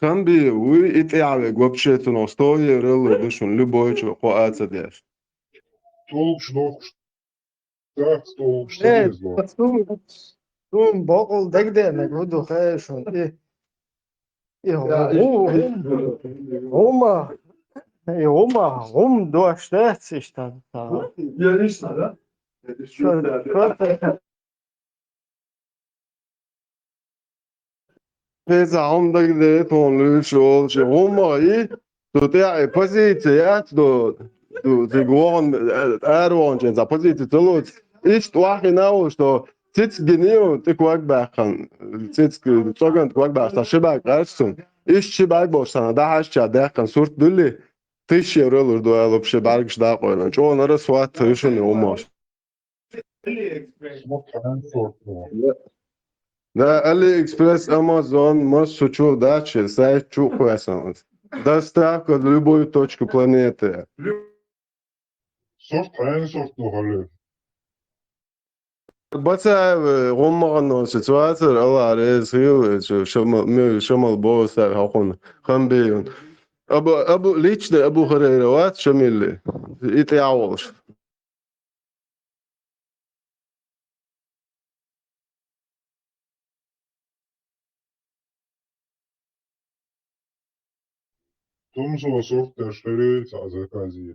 كان بي وي اتعب вообще-то но стоит рыло душен любой что قاعد дешь толк шнох так толк что зло تون باقل دگده نگودو خیشون هم داشته سیشتن Pesa onda gde ton lucho che romai to te ai poziție to te goan aron chen za poziție tolo ich toach genau što sitz genio te kwak bakan sitz togan kwak ba sta shibak rastum ich shibak bosan da hash cha da kan surt dulli tish eurolur do alop shibak shda qoylan cho onara swat tishun romos Да, AliExpress, Amazon, может, шучу, дачи, сайт чухуэсэн. Доставка в любую точку планеты. Сорт, а я не сорт, но халев. بس غمغن سитуация الله رزق شمال بوس هاخون خنبيون ابو ليش ده ابو هريروات شميل يتعاولش Tumso sucht der Stelle, also quasi,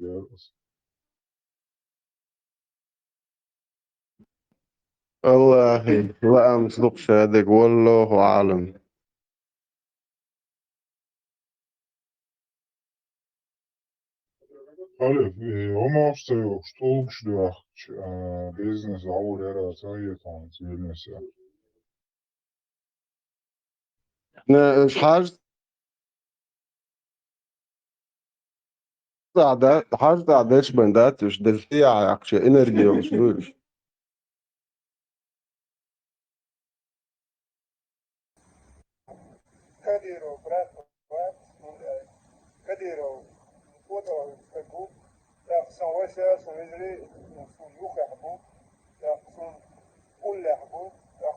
الله لا مصدق صادق والله أعلم. Olha, vamos mostrar os tubos de business hour era سيئة business. مش حاجة حاجة عادش بنداتش دلتي عقش إنرجي ومسلوش Kadiro, Brato, Kadiro, Foto, Kagu, são Wessa, são Israel, são Yuka Habu, são Ulla Habu,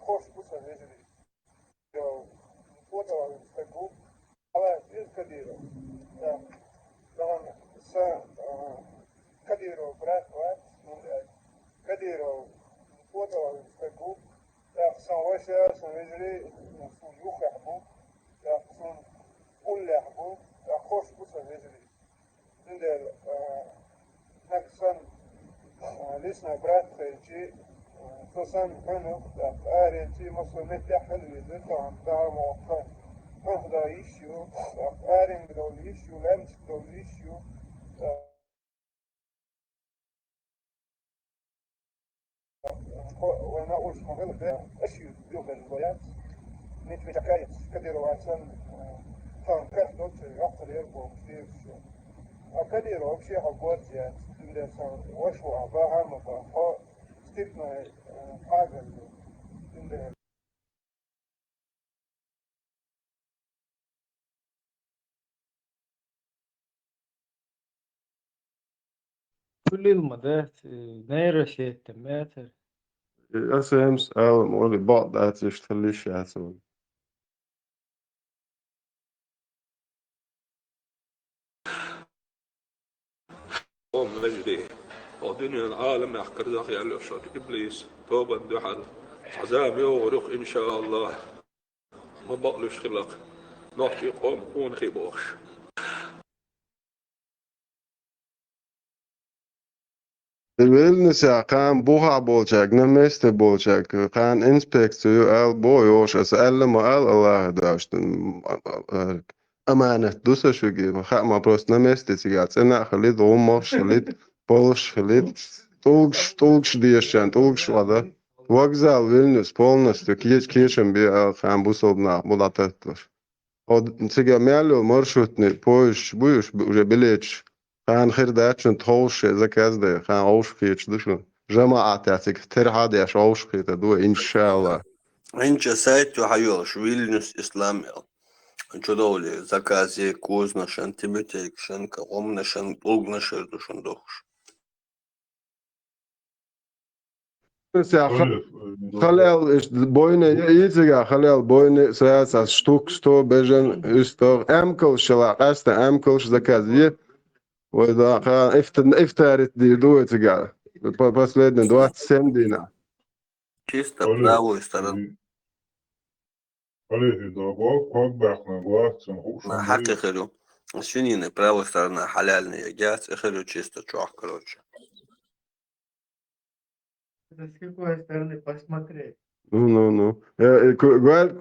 Khosh Busa Israel. Foto, Kagu, على Kadiro. طبعا Kadiro, Brato, Kadiro, Foto, Kagu, são Wessa, são Israel, são Yuka Habu, são Ulla Habu, Khosh Busa Israel. ندل نقصن لسنا برات خيجي خصوصا حنو آرنتي مصر متحل لذلك دار موقع أخذ يشيو آرن دول يشيو لمس دول يشيو وانا أقول مغلق ده أشيو يوغل الويات نتمي حكاية كديروا عشان تنكح دوت يغطر يربو كثير Kadiro optie gebod ja in de zo'n washo abaha maar stipt naar hagen in de كل المدات نيرة شيء تماتر أسهمس أو مولي بعض أتشتغلش أسوي مجدي ودنيا العالم يحكر ذاك يعلو شوت إبليس توبا دحل عذاب يغرق إن شاء الله ما بقلش خلق نحكي قوم كون خيبوش Vilnius kan buha bolacak, ne meste bolacak, kan inspeksiyu al boyoş, as ellem al Allah daştın amanet dusa şu gibi, ma prost ne meste cigat, ena xalit, umar xalit, polş xalit, tulgş diyešan, tulgş vada. Vokzal Vilnius полностью кечем би kan busobna bulatetler. O ciga melo marшрутный поезд, будешь уже билетч. خان خير داتشن تهوش إذا كذا خان عوش فيش دشون جماعة تعتك تر هذا يش عوش فيتا دو إن شاء الله. إنت سايت وحيوش ويلنس إسلامي إنت دولي زكازي كوزنا شن تبتيك شن كغمنا شن بوغنا شردو شن دوش. خلال بوينة يتجا خلال بوينة ساعة شتوك ستو بجن استو أمكل شلا قست أمكلش زكازي وإذا خان افترت دي دو يتجا последний 27 дина. Чисто правую сторону. На حق خيرو سنين правую сторону حلالنا جات خيرو чисто чуах короче. с какой стороны посмотреть? Ну.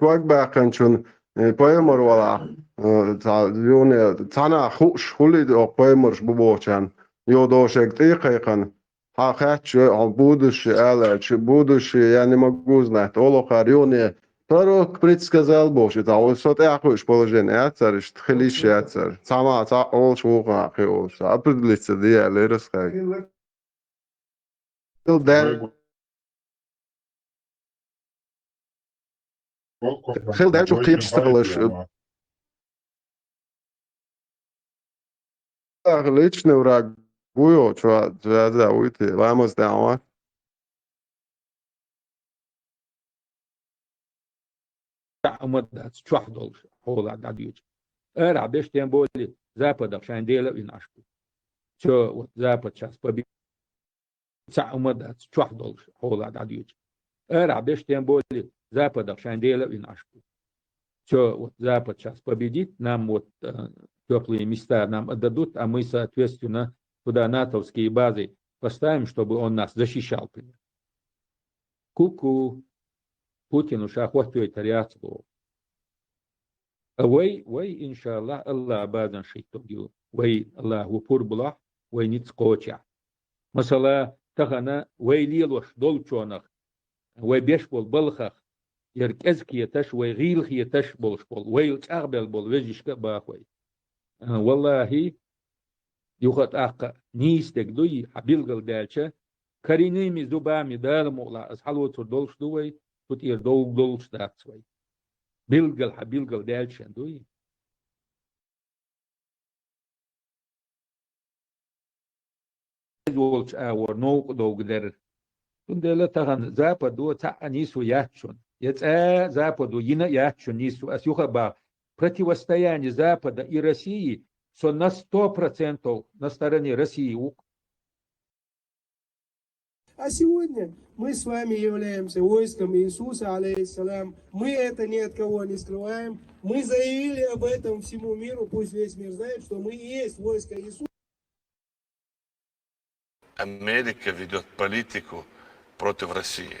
Qual bakan chun poemor wala yone tana khush khulid o poemor shbubochan yodo shek tiqan ha khatch budush ala budush я не могу знать олохар йоне пророк предсказал Боже да он сот яхуш положение ацариш тхлиш ацар сама та ол шуга хеол определиться диале расхай Heel Duits op gisteren лично врагую, что да, уйти, vamos down. مدة شوح دولش حول عديوش أرع بيشتين بولي زابد عشان ديلا إن أشبه شو زابد شاس ببي مدة شوح دولش حول عديوش أرع بيشتين بولي زابد عشان ديلا إن أشبه شو Запад сейчас победит, нам вот теплые места нам отдадут, а мы, соответственно, туда натовские базы поставим, чтобы он нас защищал. Ку-ку. Путин уж охотует ряцло. Вай, иншаллах, Аллах базан шиттогю. Вай, Аллах, упур булах, вай ниц коча. Масала, тахана, вай лилош, долчонах, вай беш бол балхах, يركزكي تش ويغيلخي تش بولش بول ويلك أغبل بول ويجيشك باخوي والله يخط أخ نيستك دوي حبيلغل دالشة كرينيمي زبامي دالمولا أصحالو تردولش دوي تطير دولش داتسوي بيلغل حبيلغل دالشة دوي دولش آور نوق دوغ در تندل تغن زابا دو تعنيسو ياتشون Западу ящу несу, а сюхаба противостояние Запада и России на 100% на стороне России. А сегодня мы с вами являемся войском Иисуса, алейхиссалям. Мы это ни от кого не скрываем. Мы заявили об этом всему миру, пусть весь мир знает, что мы и есть войско Иисуса. Америка ведет политику против России.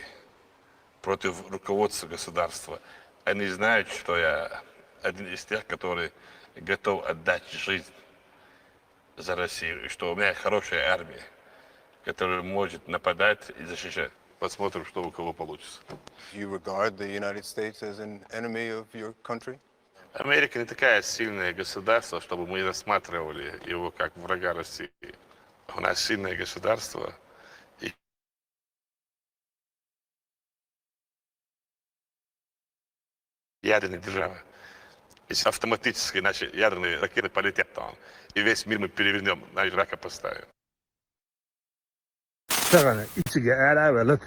Против руководства государства. Они знают, что я один из тех, который готов отдать жизнь за Россию, и что у меня хорошая армия, которая может нападать и защищать. Посмотрим, что у кого получится. You regard the United States as an enemy of your country? Америка не такая сильное государство, чтобы мы рассматривали его как врага России. У нас сильное государство. Ядерная держава. Если автоматически наши ядерные ракеты полетят там, и весь мир мы перевернем, на Ирака поставим. Тагана, ичиге ара лет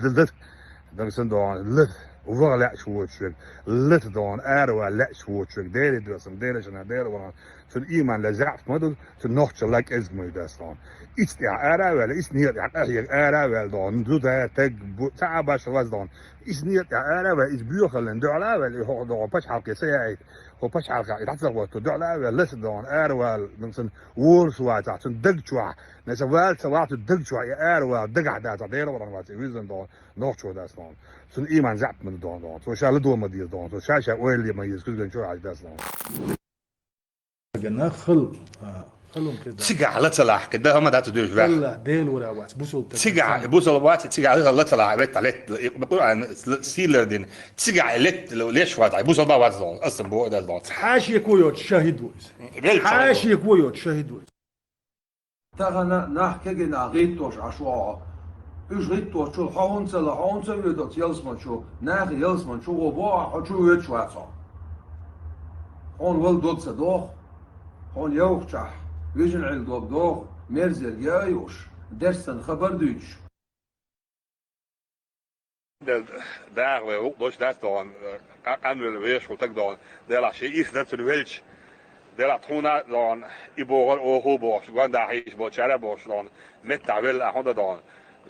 дагсан доон лет увагла швочек лет доон ара ла швочек дери досам дери жана дери ван сон иман лазаф модул сон нохч лак ezmoy дастон ич я ара вала ич ният я ара вала доон дуда таг تعب شواز دون ич ният я ара вала ич бюхален дола вала هو دو باش حلقه سياي هو باش حلقه يتعصب دولا ولا لس دون ار وال نسن وور سوا تاعتن دق شوا نسوال سوات دق شوا يا ار وال دق عدا دير ورا ما ويزن دون نوخ شو داس دون سن ايمان زعت من دون سو شال دو ما دير دون سو شاشا ويل ما يسكن شو عاد داس دون قلنا خل تسقع لا تلاح كده هم ده تدوش بقى لا ديل ولا وات بوصل تسقع بوصل وات تسقع لا تلاح بيت عليت بقول عن سيلر دين تسقع ليت ليش وات بوصل بقى وات اصلا بو ده الباط حاشي كويوت شاهد ويس حاشي كويوت شاهد ويس تغنا نحكي جنا غيتوش عشوا ايش غيتوش شو هونسا يدوت يلسمن شو ناخ يلسمن شو وبا شو يتشوات هون ولدوت صدوق هون يوخشح ويجن عند دوغ مرزل يايوش درسن خبر دوش Daar we ook dus dat dan aan willen weer zo tak dan de la shit is dat de welch de la tona dan ibor o hobo gewoon daar is wat charabos dan met daar wel aan dan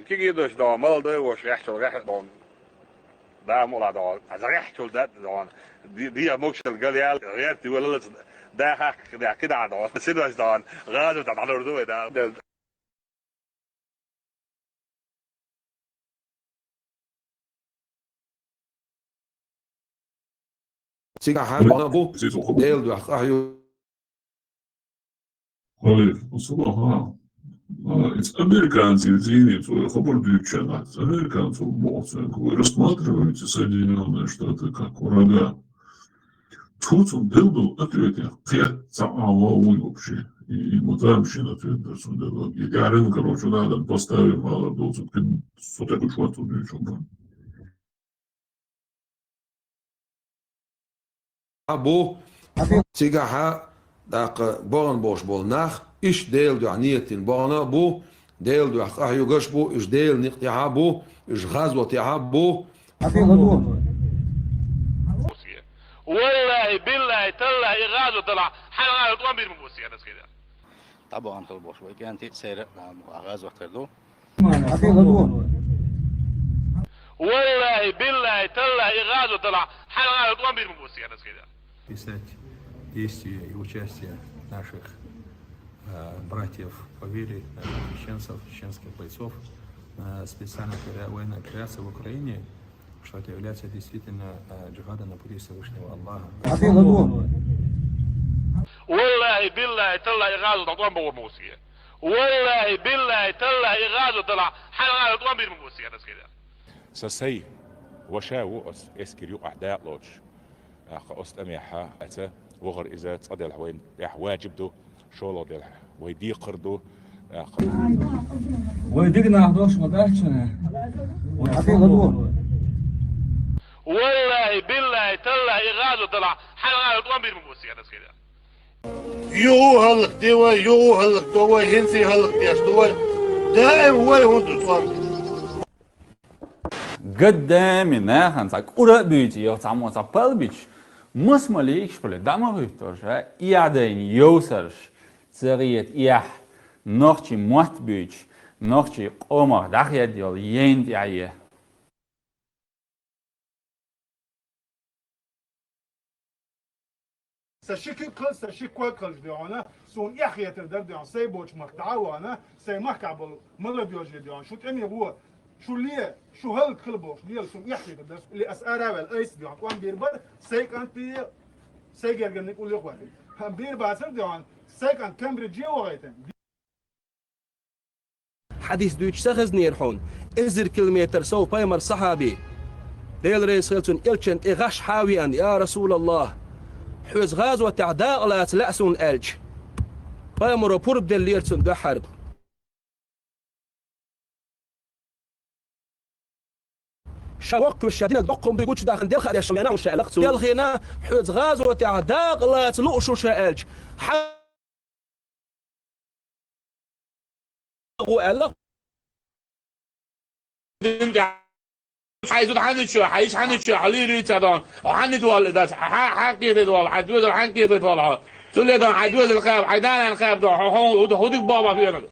kijk je dus dan mal de was recht dan daar moet dan als recht dat dan die emotional galial recht die wel ده كده عضوات بس ده دان غادو تاع الردوه ده سيغا حاجه بو ديل دو اخيو Из американцев извините, хабар бюджета. Американцев вы рассматриваете Соединенные Штаты как врага. Тут он был ответ, я самого вообще. И вот вообще ответ, и Гарин, короче, надо поставить мало дозу, что такое шварту бюджета. Або سيغا داق بون بوش بول ناخ ايش ديل دو عنيتين بونا بو ديل دو اخيو غش بو ايش ديل نقطع بو ايش غزوه تاع بو والله بالله تالله إغاثة طلع حلقة طوان بير مبوسي أنا كده طبعا طلبوا شوي كانت سير أغاز وقت له والله بالله تالله إغاثة طلع حلقة طوان بير مبوسي أنا كده Писать действия и участие наших братьев по вере, чеченцев, чеченских бойцов на специальной военной операции в Украине, что это является действительно джихадом на пути Всевышнего Аллаха. والله بالله تالله إغاثة طوان بور مبوسي والله بالله تالله إغاثة طلع حلقة طوان بير مبوسي أنا كده سسي وشاو اسكريو أعداء لوج أست أميحة أتا وغر إذا تصدي الحوين واجب دو شولو ديل ويدي قردو ويدقنا عدوش مدارشنا والله بالله تالله إغاثة طلع حلقة طوان بير مبوسي أنا كده يو هلق دوا يو هلق دوا هنسي هلق دياش دوا دائم هو يهون طوان قدامنا هنساك أورا بيجي يو تعمو تعبال بيج مسماليك شبالي داما غيبتوش إيادين يوسرش زريت إياح نوخشي موات بيج نوخشي قومر داخيات ديال يين ديعيه سشي كل ديونا سون يحيى تردر ديون سي بوش مقطع وانا سي مكعب مغرب يوجي ديون شو تاني هو شو ليه شو هل كل بوش ديال سون يحيى تردر اللي اسارا والايس ديون وان بيربر سي كانت سي جرجن نقول لك واحد هم بير باسر ديون سي كان كامبريدج وغيتن حديث دوتش سخز نيرحون ازر كيلومتر سو بايمر صحابي ديل ريس خلتون إلشنت إغاش حاويان يا رسول الله حوز غازوة تعداء لا تلأسون ألج بايمرو بورب ديل ليرتون قحرب شاوق الشديد دقهم بيقولش داخل ديل خارج الشمينا وشعلقتون ديل خينا حوز غازوة تعداء لا تلؤشو شألج وقال حيزود حنشو حيش حنشو علي ريتادون وحند والدات حقي دول حدود حقي دول تولدون حدود الخاب حيدان الخاب دول هودك بابا فينا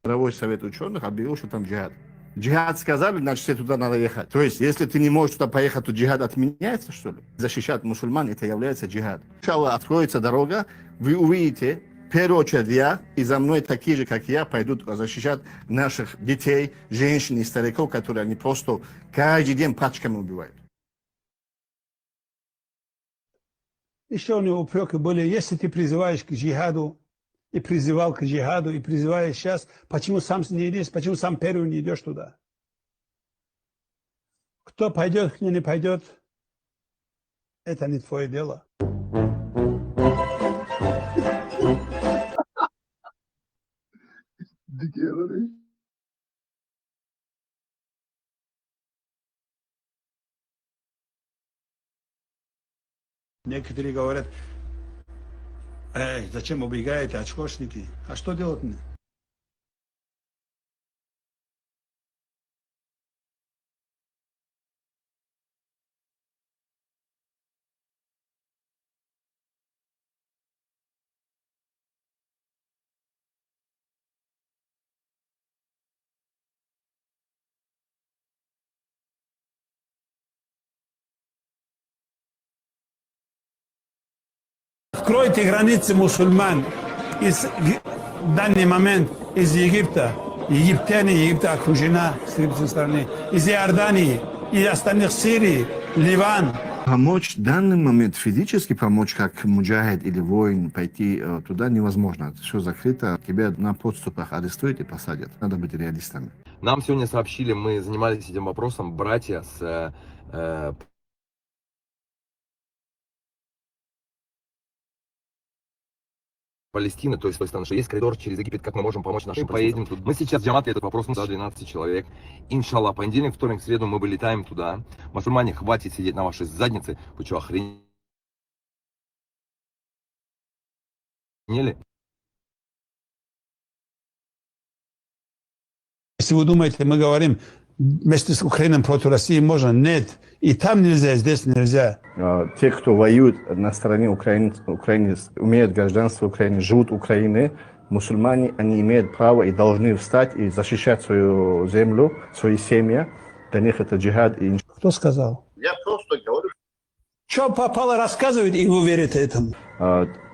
Мировой совет ученых объявил, что там джихад. Джихад сказали, значит, все туда надо ехать. То есть, если ты не можешь туда поехать, то джихад отменяется, что ли? Защищать мусульман, это является джихад. Иншаллах, откроется дорога, вы увидите, в первую очередь я, и за мной такие же, как я, пойдут защищать наших детей, женщин и стариков, которые они просто каждый день пачками убивают. Еще у него упреки были, если ты призываешь к джихаду, и призывал к джихаду, и призываешь сейчас, почему сам не идешь, почему сам первый не идешь туда? Кто пойдет, кто не пойдет, это не твое дело. Некоторые говорят, зачем убегаете, очкошники? А что делать мне? Откройте границы мусульман в данный момент из Египта. Египта окружена с этой стороны. Из Иордании и остальных Сирии, Ливан. Помочь в данный момент, физически помочь, как муджахид или воин, пойти туда невозможно. Все закрыто. Тебя на подступах арестуют и посадят. Надо быть реалистами. Нам сегодня сообщили, мы занимались этим вопросом, братья с Палестины, то есть что есть коридор через Египет, как мы можем помочь нашим. Поедем туда. Мы сейчас джамат этот вопрос, мы за 12 человек. Иншаллах, понедельник, вторник, среду мы вылетаем туда. Мусульмане, хватит сидеть на вашей заднице. Вы что, охренели? Если вы думаете, мы говорим, вместе с Украиной против России можно, нет. И там нельзя, и здесь нельзя. Те, кто воюют на стороне Украины, имеют гражданство Украины, живут в Украине, мусульмане, они имеют право и должны встать и защищать свою землю, свои семьи. Для них это джихад. Кто сказал? Я просто говорю. Что попало, рассказывают, и вы верите этому?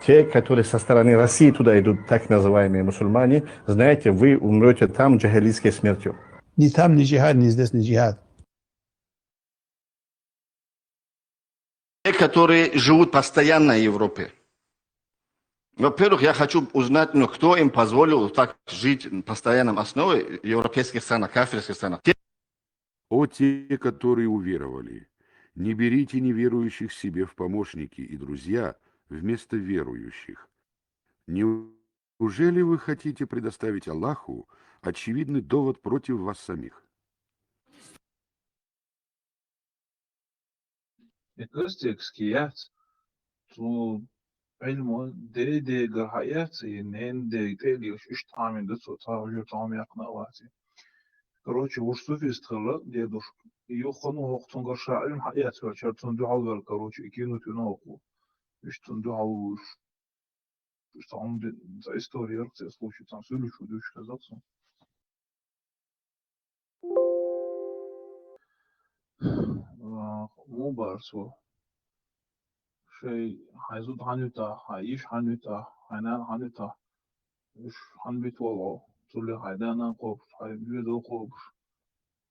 Те, которые со стороны России туда идут, так называемые мусульмане, знаете, вы умрете там джихадистской смертью. Ни там, ни джихад, ни здесь, ни джихад. Те, которые живут постоянно в Европе. Во-первых, я хочу узнать, кто им позволил так жить на постоянной основе в европейских странах, кафирских странах. О те, которые уверовали, не берите неверующих себе в помощники и друзья вместо верующих. Неужели вы хотите предоставить Аллаху очевидный довод против вас самих? علمه دي جرحيات إن دي تالي إيش تعمل ده تعمل تعمل يقنعواتي короче уж суфи стхала дедуш يخنو وقتن قرشا علم حيات وشرطن دعوة короче كينو تناقو إيش تندعوش إيش تعمل за история рцес случай там все лишь удуш казаться مو بارسو شيء حيزود حنوتا حيش حنوتا حنان حنوتا إيش حنبيت والله تقولي حيدانا قوبش حيبيدو قوبش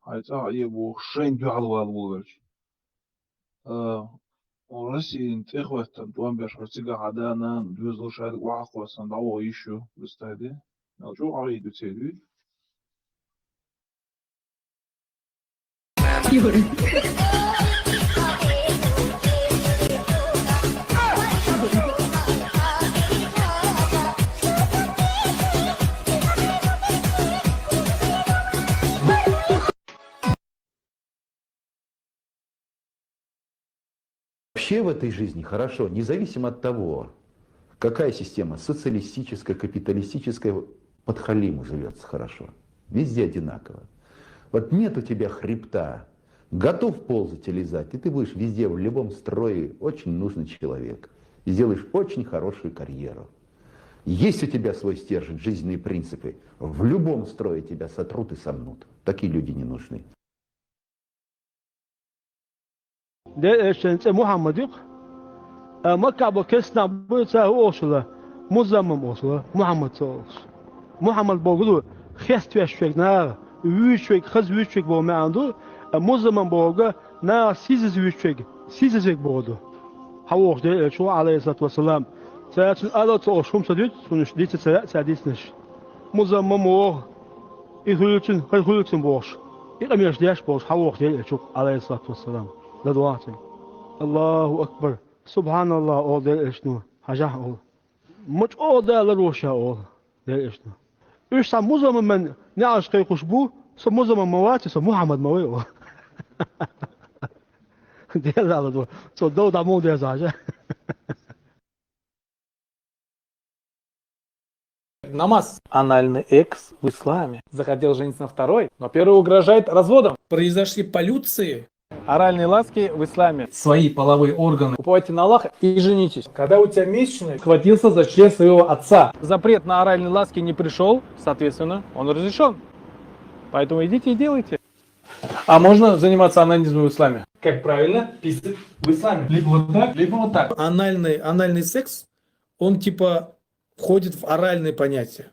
حيتا يبو شين جعل والولش ورسي انت إخوة تنتوان بيش رسيقا حدانا دوزو شارك وعقوة سندعوه يشو بستهدي نوجو عريدو تيدوي Вообще в этой жизни хорошо, независимо от того, какая система, социалистическая, капиталистическая, под халиму живется хорошо. Везде одинаково. Вот нет у тебя хребта, готов ползать и лизать, и ты будешь везде, в любом строе, очень нужный человек. И сделаешь очень хорошую карьеру. Есть у тебя свой стержень, жизненные принципы, в любом строе тебя сотрут и сомнут. Такие люди не нужны. محمد مكة بكسنا بيتا وصله مزمم وصله محمد صوص محمد بقوله خست وشك نار وشك خز وشك بو ما عنده مزمم بقوله نار سيز وشك بقوله حوش ده شو عليه الصلاة والسلام ساعات الله توشهم سديت سنش ديت ساديسنش مزمم واه يخلصن بوش يقميش ديش بوش حوش ده شو عليه الصلاة والسلام لدواتي الله أكبر سبحان الله أول ده إشنو حاجة أول مش أول ده لروشة أول ده إشنو إيش سام مزمم من نعش كي خشبو سام مزمم مواتي سام محمد مويو ده لا لدو سو دو دامو ده زاجة Намаз. Анальный экс в исламе. Захотел жениться на второй, но первый угрожает разводом. Произошли полюции. Оральные ласки в исламе. Свои половые органы уповайте на Аллаха и женитесь. Когда у тебя месячные, схватился за член своего отца. Запрет на оральные ласки не пришел, соответственно, он разрешен. Поэтому идите и делайте. А можно заниматься анонизмом в исламе? Как правильно писать в исламе? Либо вот так, либо вот так. Анальный секс, он типа входит в оральные понятия.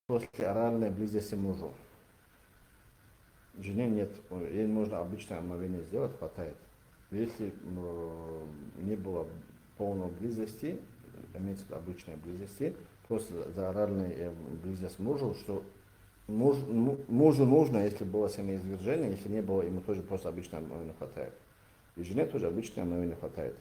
После оральной близости мужу. Жене нет, ей можно обычное омовение сделать, хватает. Если не было полной близости, имеется обычной близости, просто за оральной близость мужу, что мужу нужно, если было семяизвержение, если не было, ему тоже просто обычное омовение хватает. И жене тоже обычное омовение хватает.